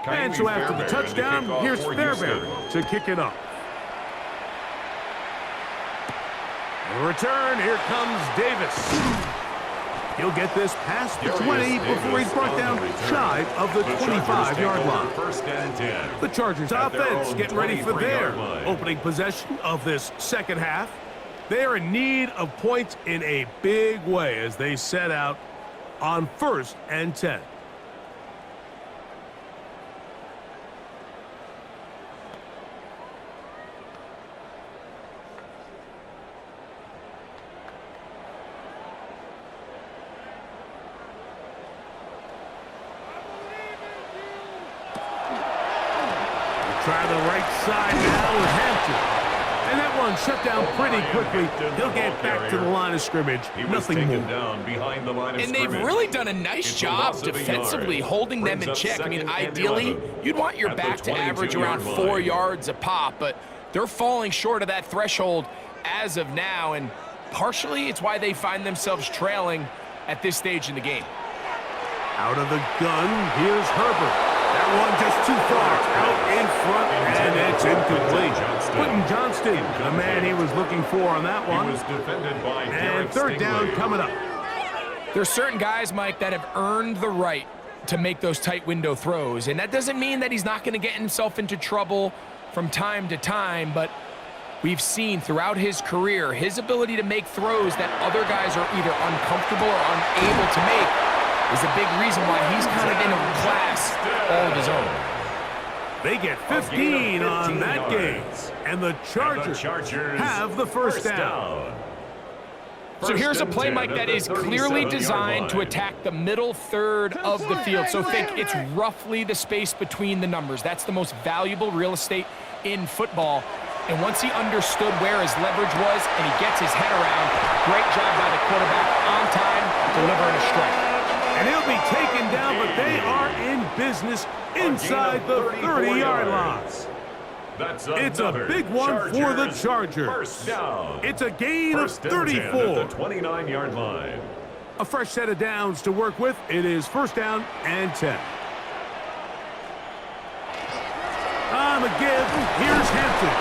And so after the touchdown, here's Fairbairn to kick it off. On the return, here comes Davis. He'll get this past the 20 before he's brought down shy of the 25-yard line. First and 10. The Chargers offense getting ready for their opening possession of this second half. They are in need of points in a big way as they set out on 1st and 10. Try the right side now with Hampton. And that one shut down pretty quickly. He'll get back to the line of scrimmage. Nothing more. And they've really done a nice job defensively holding them in check. I mean, ideally, you'd want your back to average around 4 yards a pop, but they're falling short of that threshold as of now, and partially it's why they find themselves trailing at this stage in the game. Out of the gun, here's Herbert. That one just too far, out in front, and it's incomplete. Quentin Johnston, the man he was looking for on that one. And third down coming up. There's certain guys, Mike, that have earned the right to make those tight window throws, and that doesn't mean that he's not going to get himself into trouble from time to time, but we've seen throughout his career his ability to make throws that other guys are either uncomfortable or unable to make is a big reason why he's kind of in a class all of his own. They get 15 on that game, and the Chargers have the first down. So here's a play, Mike, that is clearly designed to attack the middle third of the field. So think it's roughly the space between the numbers. That's the most valuable real estate in football. And once he understood where his leverage was and he gets his head around, great job by the quarterback on time, delivering a strike. And he'll be taken down, but they are in business inside the 30-yard line. It's a big one for the Chargers. It's a gain of 34. At the 29-yard line. A fresh set of downs to work with. It is first down and 10. On the give, here's Hampton.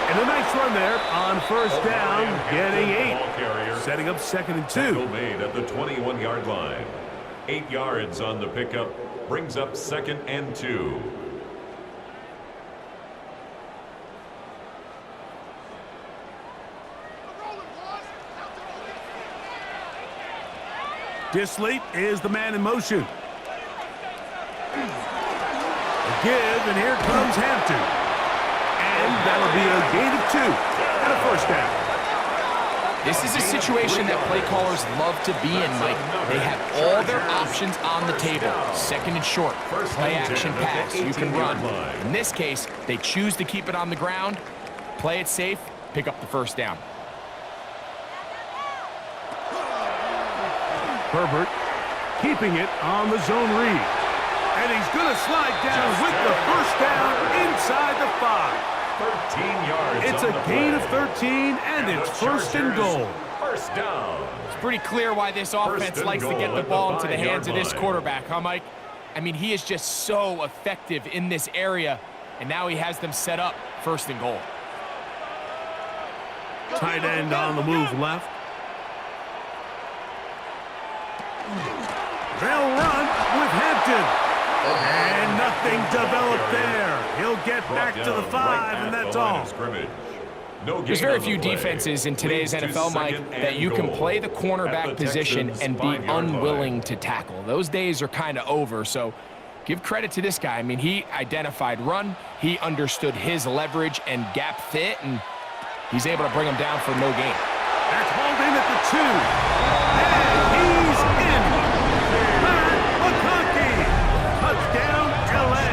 And a nice run there on first down, getting 8. Setting up 2nd and 2. Tackle made at the 21-yard line. 8 yards on the pickup, brings up 2nd and 2. Disley is the man in motion. A give, and here comes Hampton. And that'll be a gain of 2 and a first down. This is a situation that play callers love to be in, Mike. They have all their options on the table. 2nd and short, play action pass, you can run. In this case, they choose to keep it on the ground, play it safe, pick up the first down. Herbert keeping it on the zone read. And he's going to slide down with the first down inside the 5. 13 yards. It's a gain of 13, and it's first and goal. First down. It's pretty clear why this offense likes to get the ball into the hands of this quarterback, huh, Mike? I mean, he is just so effective in this area, and now he has them set up first and goal. Tight end on the move left. They'll run with Hampton. And nothing developed there. He'll get back to the 5, and that's all. There's very few defenses in today's NFL, Mike, that you can play the cornerback position and be unwilling to tackle. Those days are kind of over, so give credit to this guy. I mean, he identified run, he understood his leverage and gap fit, and he's able to bring him down for no gain. That's hauled in at the 2. And he's in. Touchdown, LA.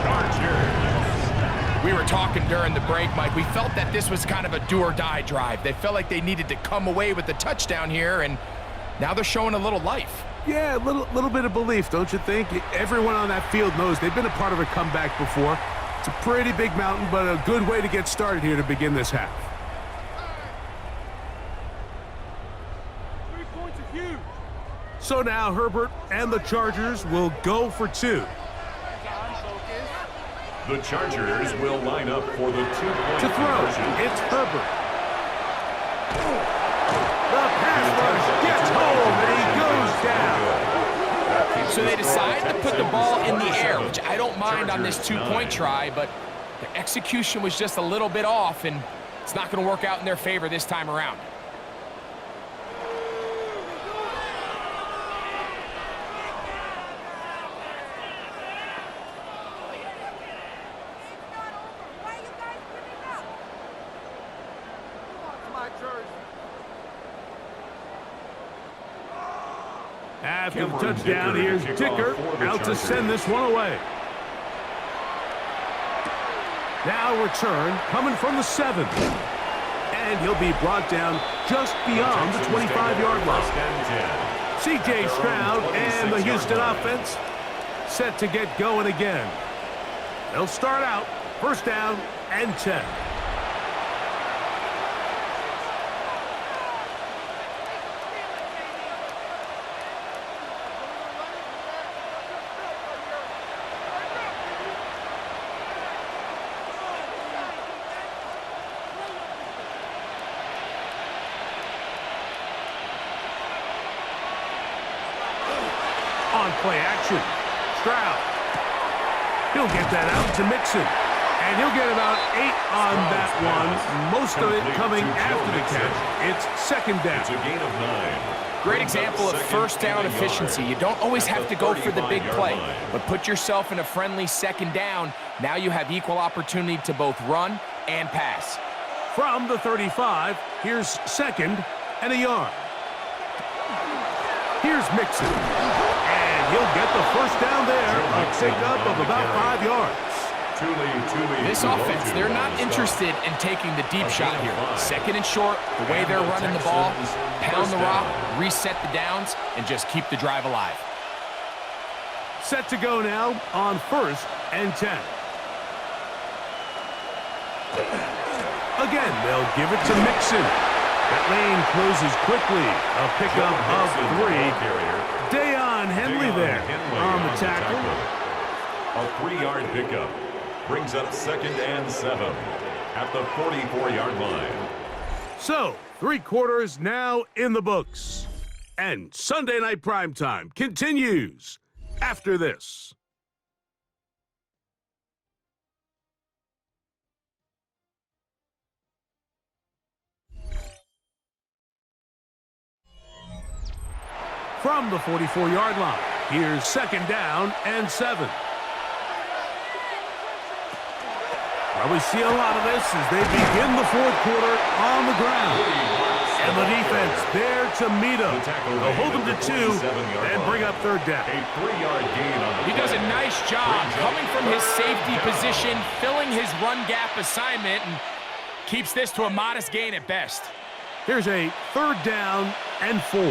Chargers. We were talking during the break, Mike. We felt that this was kind of a do-or-die drive. They felt like they needed to come away with the touchdown here, and now they're showing a little life. Yeah, a little bit of belief, don't you think? Everyone on that field knows they've been a part of a comeback before. It's a pretty big mountain, but a good way to get started here to begin this half. 3 points are huge. So now Herbert and the Chargers will go for 2. The Chargers will line up for the 2-point To throw, it's Herbert. The pass rush gets home, and he goes down. So they decide to put the ball in the air, which I don't mind on this 2-point try, but the execution was just a little bit off, and it's not going to work out in their favor this time around. After the touchdown, here's Dicker out to send this one away. Now return coming from the 7. And he'll be brought down just beyond the 25-yard line. C.J. Stroud and the Houston offense set to get going again. They'll start out first down and 10. On play action, Stroud. He'll get that out to Mixon. And he'll get about 8 on that one. Most of it coming after the catch. It's second down. It's a gain of 9. Great example of first down efficiency. You don't always have to go for the big play, but put yourself in a friendly second down. Now you have equal opportunity to both run and pass. From the 35, here's second and a yard. Here's Mixon. And he'll get the first down there. A pickup of about 5 yards. This offense, they're not interested in taking the deep shot here. Second and short, the way they're running the ball, pound the rock, reset the downs, and just keep the drive alive. Set to go now on 1st and 10. Again, they'll give it to Mixon. That lane closes quickly. A pickup of 3. Dayon Henley there on the tackle. A 3-yard pickup brings up 2nd and 7 at the 44-yard line. So, 3 quarters now in the books. And Sunday Night Primetime continues after this. From the 44-yard line, here's 2nd down and 7. Probably see a lot of this as they begin the 4th quarter on the ground. And the defense there to meet them. They'll hold them to 2 and bring up 3rd down. A 3-yard gain on the He does a nice job coming from his safety position, filling his run gap assignment, and keeps this to a modest gain at best. Here's a 3rd down and 4.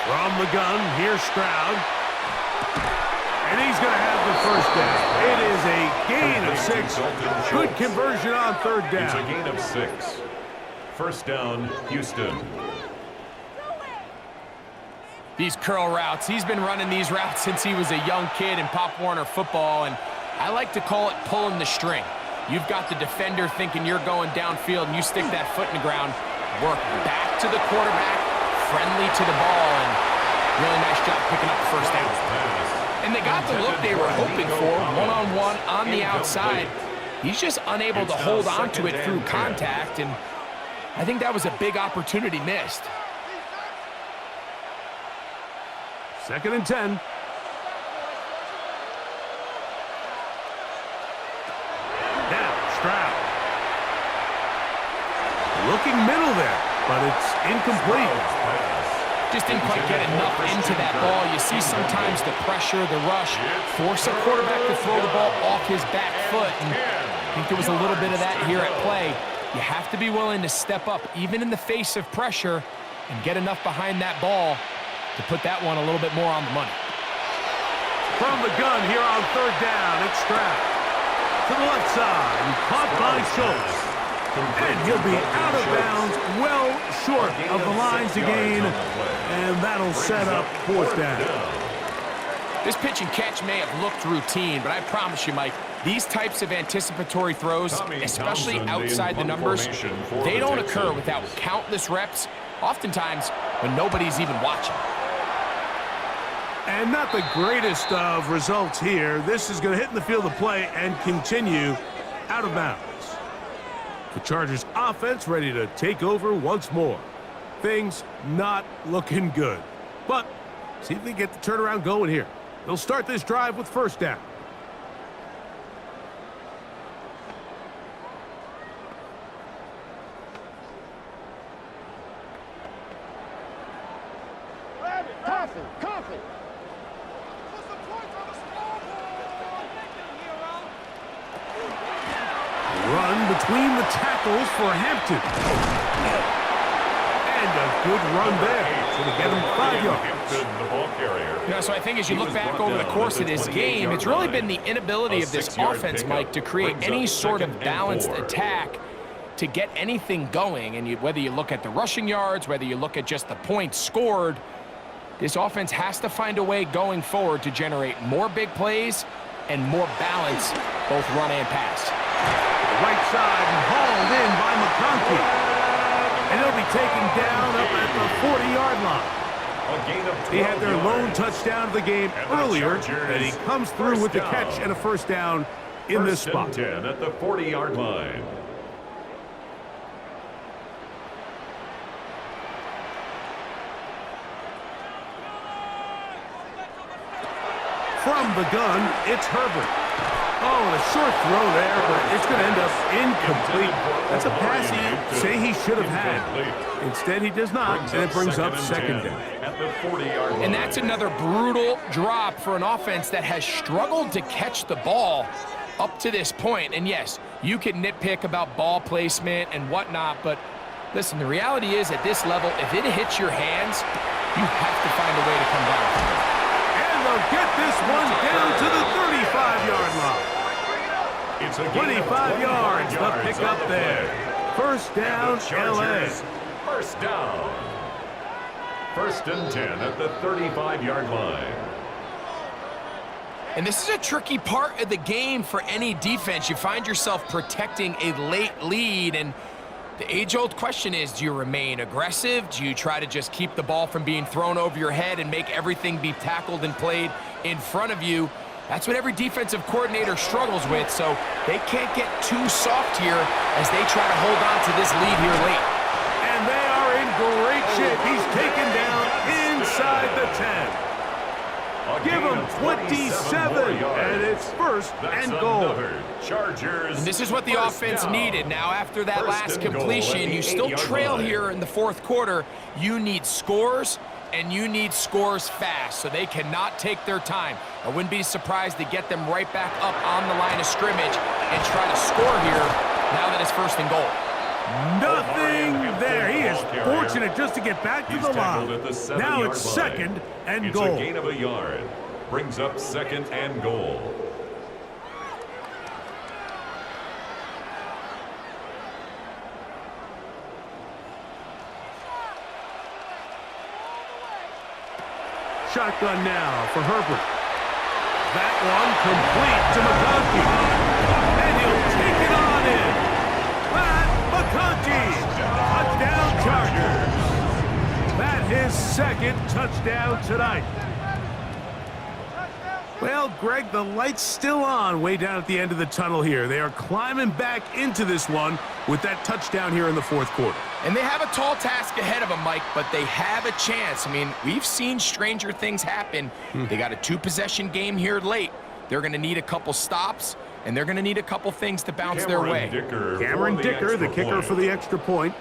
From the gun, here's Stroud. And he's going to have the 1st down. It is a gain of 6. Good conversion on 3rd down. It's a gain of 6. 1st down, Houston. These curl routes, he's been running these routes since he was a young kid in Pop Warner football, and I like to call it pulling the string. You've got the defender thinking you're going downfield, and you stick that foot in the ground, work back to the quarterback, friendly to the ball, and really nice job picking up the 1st down. And they got the look they were hoping for, one-on-one on the outside. He's just unable to hold on to it through contact, and I think that was a big opportunity missed. 2nd and 10. Now, Stroud. Looking middle there, but it's incomplete. Just didn't quite get enough into that ball. You see sometimes the pressure, the rush, force a quarterback to throw the ball off his back foot. And I think there was a little bit of that here at play. You have to be willing to step up, even in the face of pressure, and get enough behind that ball to put that one a little bit more on the money. From the gun here on 3rd down, it's Stroud. To the left side, and caught by Schultz. And he'll be out of bounds, well short of the line to gain, and that'll set up 4th down. This pitch and catch may have looked routine, but I promise you, Mike, these types of anticipatory throws, especially outside the numbers, they don't occur without countless reps, oftentimes when nobody's even watching. And not the greatest of results here. This is going to hit in the field of play and continue out of bounds. The Chargers offense ready to take over once more. Things not looking good. But see if they get the turnaround going here. They'll start this drive with 1st down. Coffee. Run between the tackles for Hampton. And a good run there. So to get him 5 yards. Yeah, so I think as you look back over the course of this game, it's really been the inability of this offense, Mike, to create any sort of balanced attack to get anything going. And whether you look at the rushing yards, whether you look at just the points scored, this offense has to find a way going forward to generate more big plays and more balance, both run and pass. Right side and hauled in by McConkey. And he'll be taken down up at the 40-yard line. He had their lone touchdown of the game earlier, and he comes through with the catch and a 1st down in this spot. 10 at the 40-yard line. From the gun, it's Herbert. Oh, and a short throw there, but it's going to end up incomplete. That's a pass he say he should have had. Instead, he does not, and it brings up second down. At the 40-yard line. And that's another brutal drop for an offense that has struggled to catch the ball up to this point. And yes, you can nitpick about ball placement and whatnot, but listen, the reality is at this level, if it hits your hands, you have to find a way to come down from it. And they'll get this one down to the 35-yard line. It's a 25 yards, the pickup there. First down, LA. First down. First and 10 at the 35-yard line. And this is a tricky part of the game for any defense. You find yourself protecting a late lead, and the age-old question is, do you remain aggressive? Do you try to just keep the ball from being thrown over your head and make everything be tackled and played in front of you? That's what every defensive coordinator struggles with, so they can't get too soft here as they try to hold on to this lead here late. And they are in great shape. He's taken down inside the 10. Give him 27, and it's first and goal. Chargers. And this is what the offense needed. Now, after that last completion, you still trail here in the fourth quarter. You need scores, and you need scores fast, so they cannot take their time. I wouldn't be surprised to get them right back up on the line of scrimmage and try to score here now that it's first and goal. Nothing there. He is fortunate just to get back to the line. Now it's second and goal. It's a gain of a yard. Brings up second and goal. Shotgun now for Herbert. That one complete to McConkey. And he'll take it on in. Pat McConkey. Touchdown Chargers. That his second touchdown tonight. Well, Greg, the light's still on way down at the end of the tunnel here. They are climbing back into this one with that touchdown here in the fourth quarter. And they have a tall task ahead of them, Mike, but they have a chance. I mean, we've seen stranger things happen. They got a two-possession game here late. They're going to need a couple stops, and they're going to need a couple things to bounce their way. Cameron Dicker, the kicker for the extra point.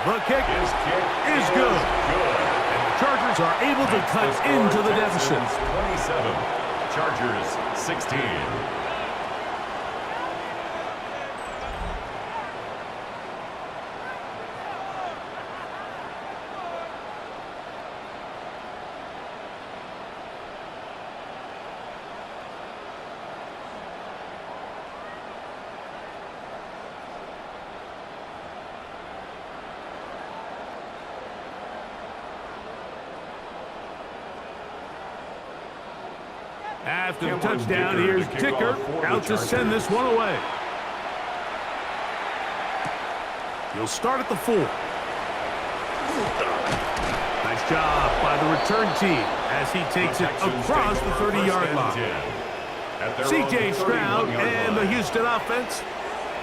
The kick is good. And the Chargers are able to cut into the deficit. 27, Chargers 16. After the touchdown, here's Dicker out to send this one away. He'll start at the 4. Nice job by the return team as he takes it across the 30-yard line. C.J. Stroud and the Houston offense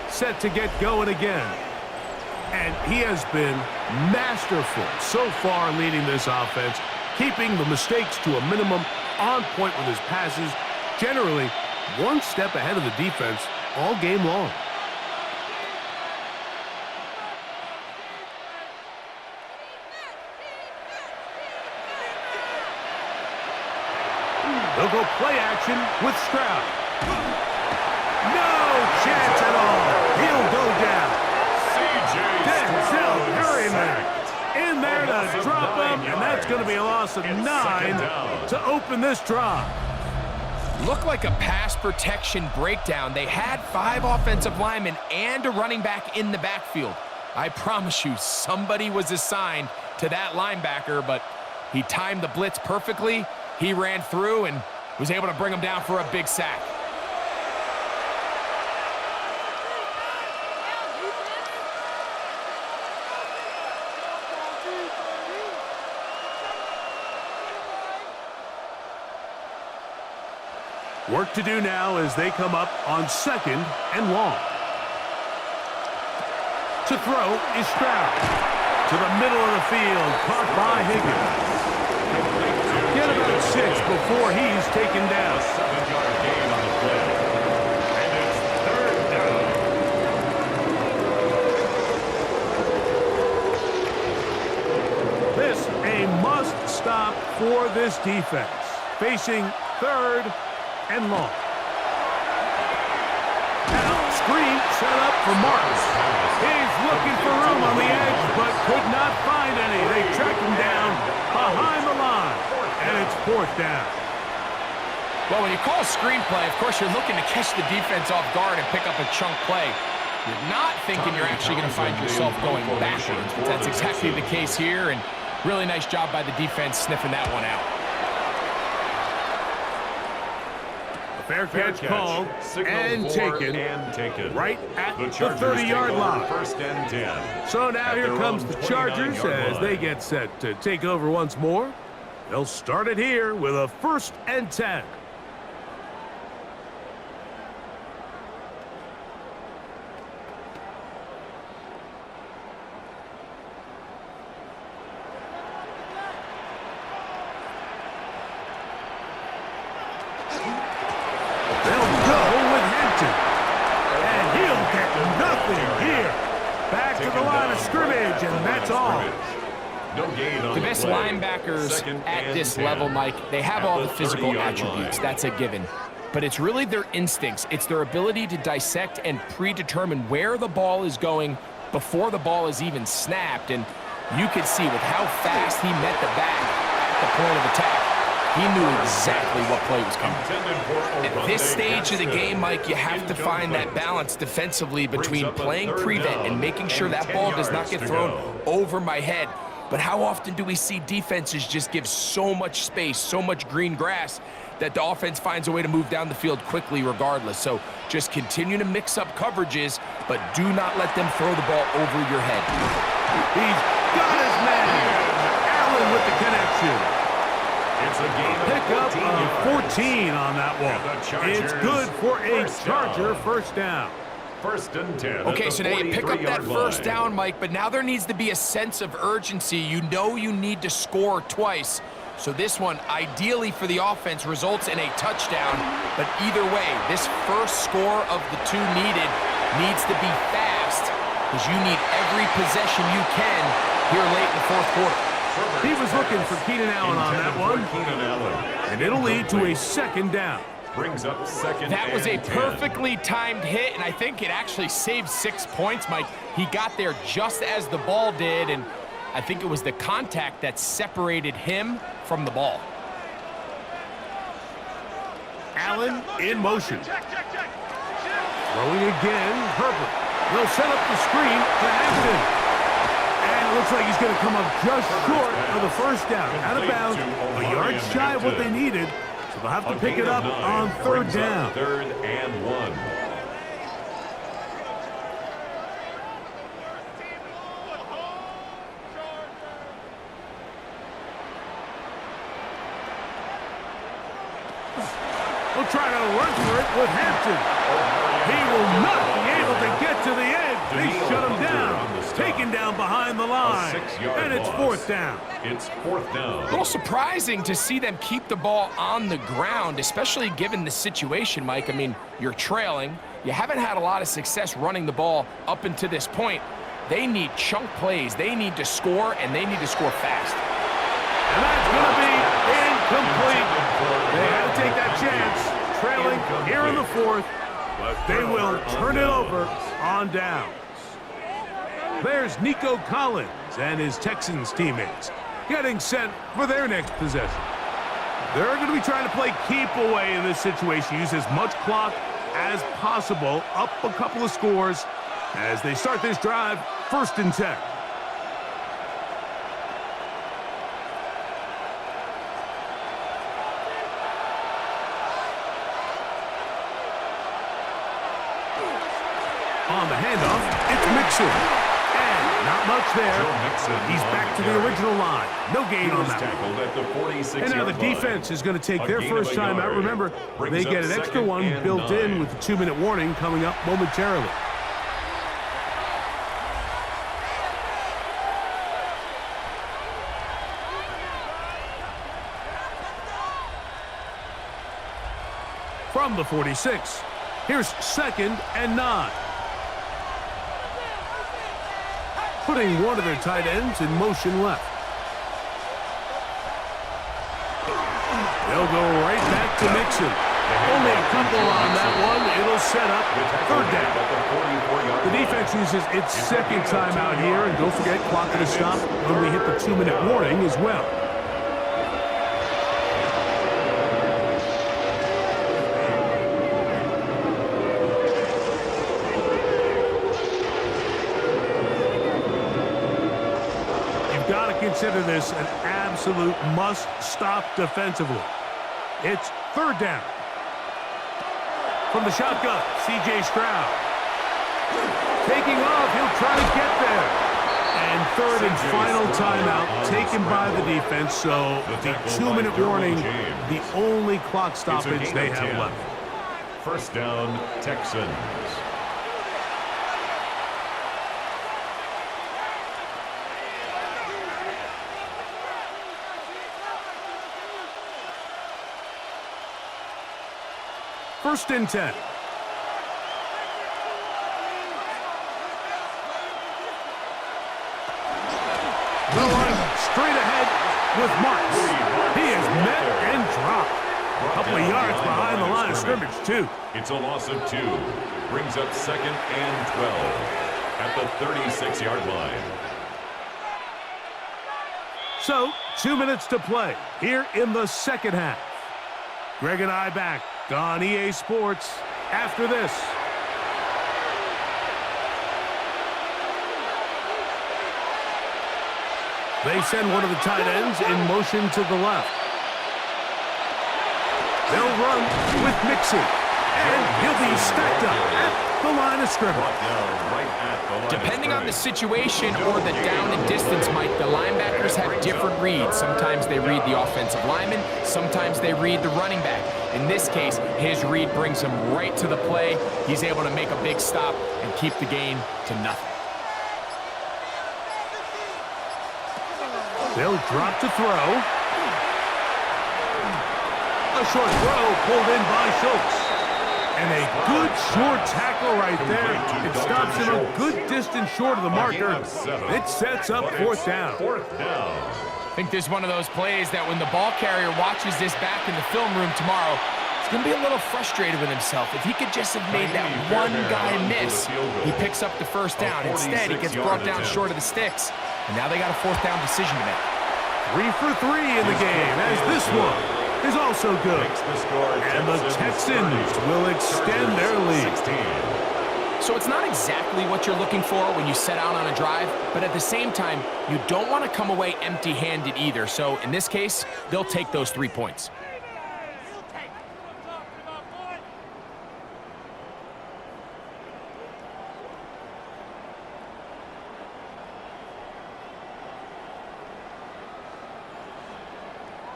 set to get going again. And he has been masterful so far leading this offense, keeping the mistakes to a minimum, on point with his passes, generally one step ahead of the defense all game long. They'll go play action with Stroud. No chance at all. He'll go down. Denzel Perryman in there to drop him, and that's going to be a loss of 9 to open this drive. Looked like a pass protection breakdown. They had 5 offensive linemen and a running back in the backfield. I promise you, somebody was assigned to that linebacker, but he timed the blitz perfectly. He ran through and was able to bring him down for a big sack. Work to do now as they come up on second and long. To throw is Stroud. To the middle of the field, caught by Higgins. Get about taken down. A 7-yard gain on the play. And it's third down. This a must stop for this defense. Facing third and long. Now, screen set up for Martin. He's looking for room on the edge, but could not find any. They track him down behind the line, and it's fourth down. Well, when you call a screenplay, of course, you're looking to catch the defense off guard and pick up a chunk play. You're not thinking you're actually going to find yourself going backwards. But that's exactly the case here, and really nice job by the defense sniffing that one out. Fair catch called and taken right at the 30-yard line. First and 10. So now here comes the Chargers as they get set to take over once more. They'll start it here with a 1st and 10. The best linebackers at this level, Mike, they have all the physical attributes. That's a given. But it's really their instincts. It's their ability to dissect and predetermine where the ball is going before the ball is even snapped. And you could see with how fast he met the back at the point of attack, he knew exactly what play was coming. At this stage of the game, Mike, you have to find that balance defensively between playing prevent and making sure that ball does not get thrown over my head. But how often do we see defenses just give so much space, so much green grass, that the offense finds a way to move down the field quickly regardless? So just continue to mix up coverages, but do not let them throw the ball over your head. He's got his man. Allen with the connection. It's a game Pick up of 14 on that one. It's good for a Charger first down. 1st and 10. Okay, so now you pick up that first down, Mike, but now there needs to be a sense of urgency. You know you need to score twice. So this one, ideally for the offense, results in a touchdown. But either way, this first score of the two needed needs to be fast, because you need every possession you can here late in the 4th quarter. He was looking for Keenan Allen on that one, and it'll lead to a 2nd down. Brings up 2nd. That was a 10. perfectly timed hit, and I think it actually saved 6 points, Mike. He got there just as the ball did, and I think it was the contact that separated him from the ball. Allen in motion. Throwing again, Herbert. They'll set up the screen to Hampton. And it looks like he's going to come up just short of the first down. Out of bounds, a yard shy of what they needed. So they'll have to pick it up on 3rd down. 3rd and 1. We'll try to run for it with Hampton. He will not be able to get to the edge. They shut him down. Taken down behind the line. And it's 4th down. It's 4th down. A little surprising to see them keep the ball on the ground, especially given the situation, Mike. I mean, you're trailing. You haven't had a lot of success running the ball up until this point. They need chunk plays. They need to score, and they need to score fast. And that's going to be incomplete. They had to take that chance, trailing here in the 4th, but they will turn it over on downs. There's Nico Collins and his Texans teammates getting set for their next possession. They're going to be trying to play keep away in this situation. Use as much clock as possible, up a couple of scores as they start this drive, 1st and 10. On the handoff, it's Mixon. And not much there. He's back to the original line. No gain on that. And now the defense is going to take their first time out. Remember, they get an extra one built in with the 2-minute warning coming up momentarily. from the 46. Here's 2nd and 9. Putting one of their tight ends in motion left. They'll go right back to Mixon. Only a couple on that one. It'll set up 3rd down. The defense uses its 2nd timeout here, and don't forget, clock to stop when we hit the 2-minute warning as well. You've got to consider this an absolute must-stop defensively. It's 3rd down. From the shotgun, C.J. Stroud. Taking off, he'll try to get there. And 3rd and final timeout taken by the defense, so the 2-minute warning, the only clock stoppage they have left. 1st down, Texans. First and 10. Going straight ahead with Marks. He is met and dropped. A couple of yards behind the line of scrimmage, too. It's a loss of 2. Brings up 2nd and 12 at the 36-yard line. So, 2 minutes to play here in the 2nd half. Greg and I back on EA Sports after this. They send one of the tight ends in motion to the left. They'll run with Mixon, and he'll be stacked up at the line of scrimmage. Depending on the situation or the down and distance, Mike, the linebackers have different reads. Sometimes they read the offensive lineman, sometimes they read the running back. In this case, his read brings him right to the play. He's able to make a big stop and keep the gain to nothing. They'll drop to throw. A short throw pulled in by Schultz. And a good short tackle right there. It stops him a good distance short of the marker. It sets up 4th down. I think there's one of those plays that when the ball carrier watches this back in the film room tomorrow, he's going to be a little frustrated with himself. If he could just have made that one guy miss, he picks up the 1st down. Instead, he gets brought down short of the sticks. And now they got a 4th down decision to make. 3 for 3 in the game, as this one is also good. And the Texans will extend their lead. So it's not exactly what you're looking for when you set out on a drive, but at the same time, you don't want to come away empty-handed either. So in this case, they'll take those 3 points.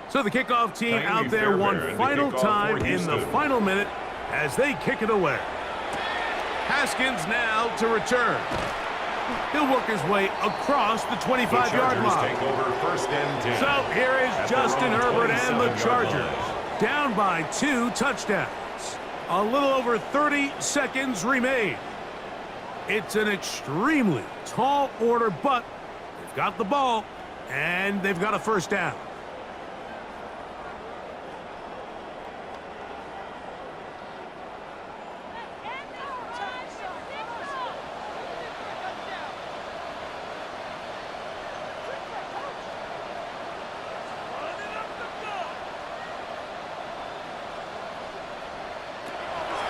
So the kickoff team out there one final time in the final minute as they kick it away. Haskins now to return. He'll work his way across the 25-yard line. So here is Justin Herbert and the Chargers, down by 2 touchdowns. A little over 30 seconds remain. It's an extremely tall order, but they've got the ball, and they've got a 1st down.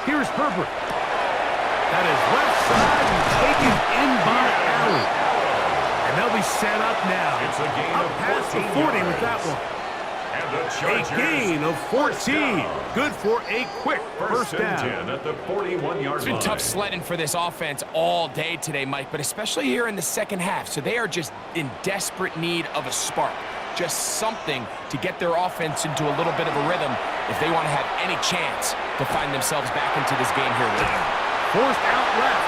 Here's Herbert. That is left side and taken in by Allen. And they'll be set up now. It's a gain up of past the 40 with that one. And the A gain of 14. Good for a quick 1st down. At the 41-yard line. It's been tough sledding for this offense all day today, Mike, but especially here in the 2nd half. So they are just in desperate need of a spark. Just something to get their offense into a little bit of a rhythm if they want to have any chance to find themselves back into this game here with them. Forced out left.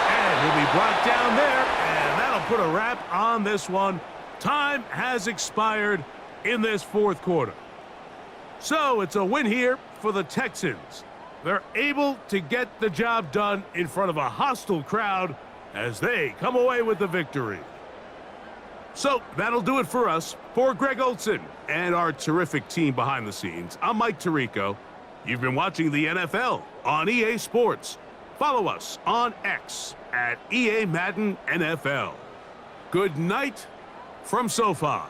And he'll be brought down there. And that'll put a wrap on this one. Time has expired in this 4th quarter. So it's a win here for the Texans. They're able to get the job done in front of a hostile crowd as they come away with the victory. So that'll do it for us. For Greg Olson and our terrific team behind the scenes, I'm Mike Tirico. You've been watching the NFL on EA Sports. Follow us on X at EA Madden NFL. Good night from SoFi.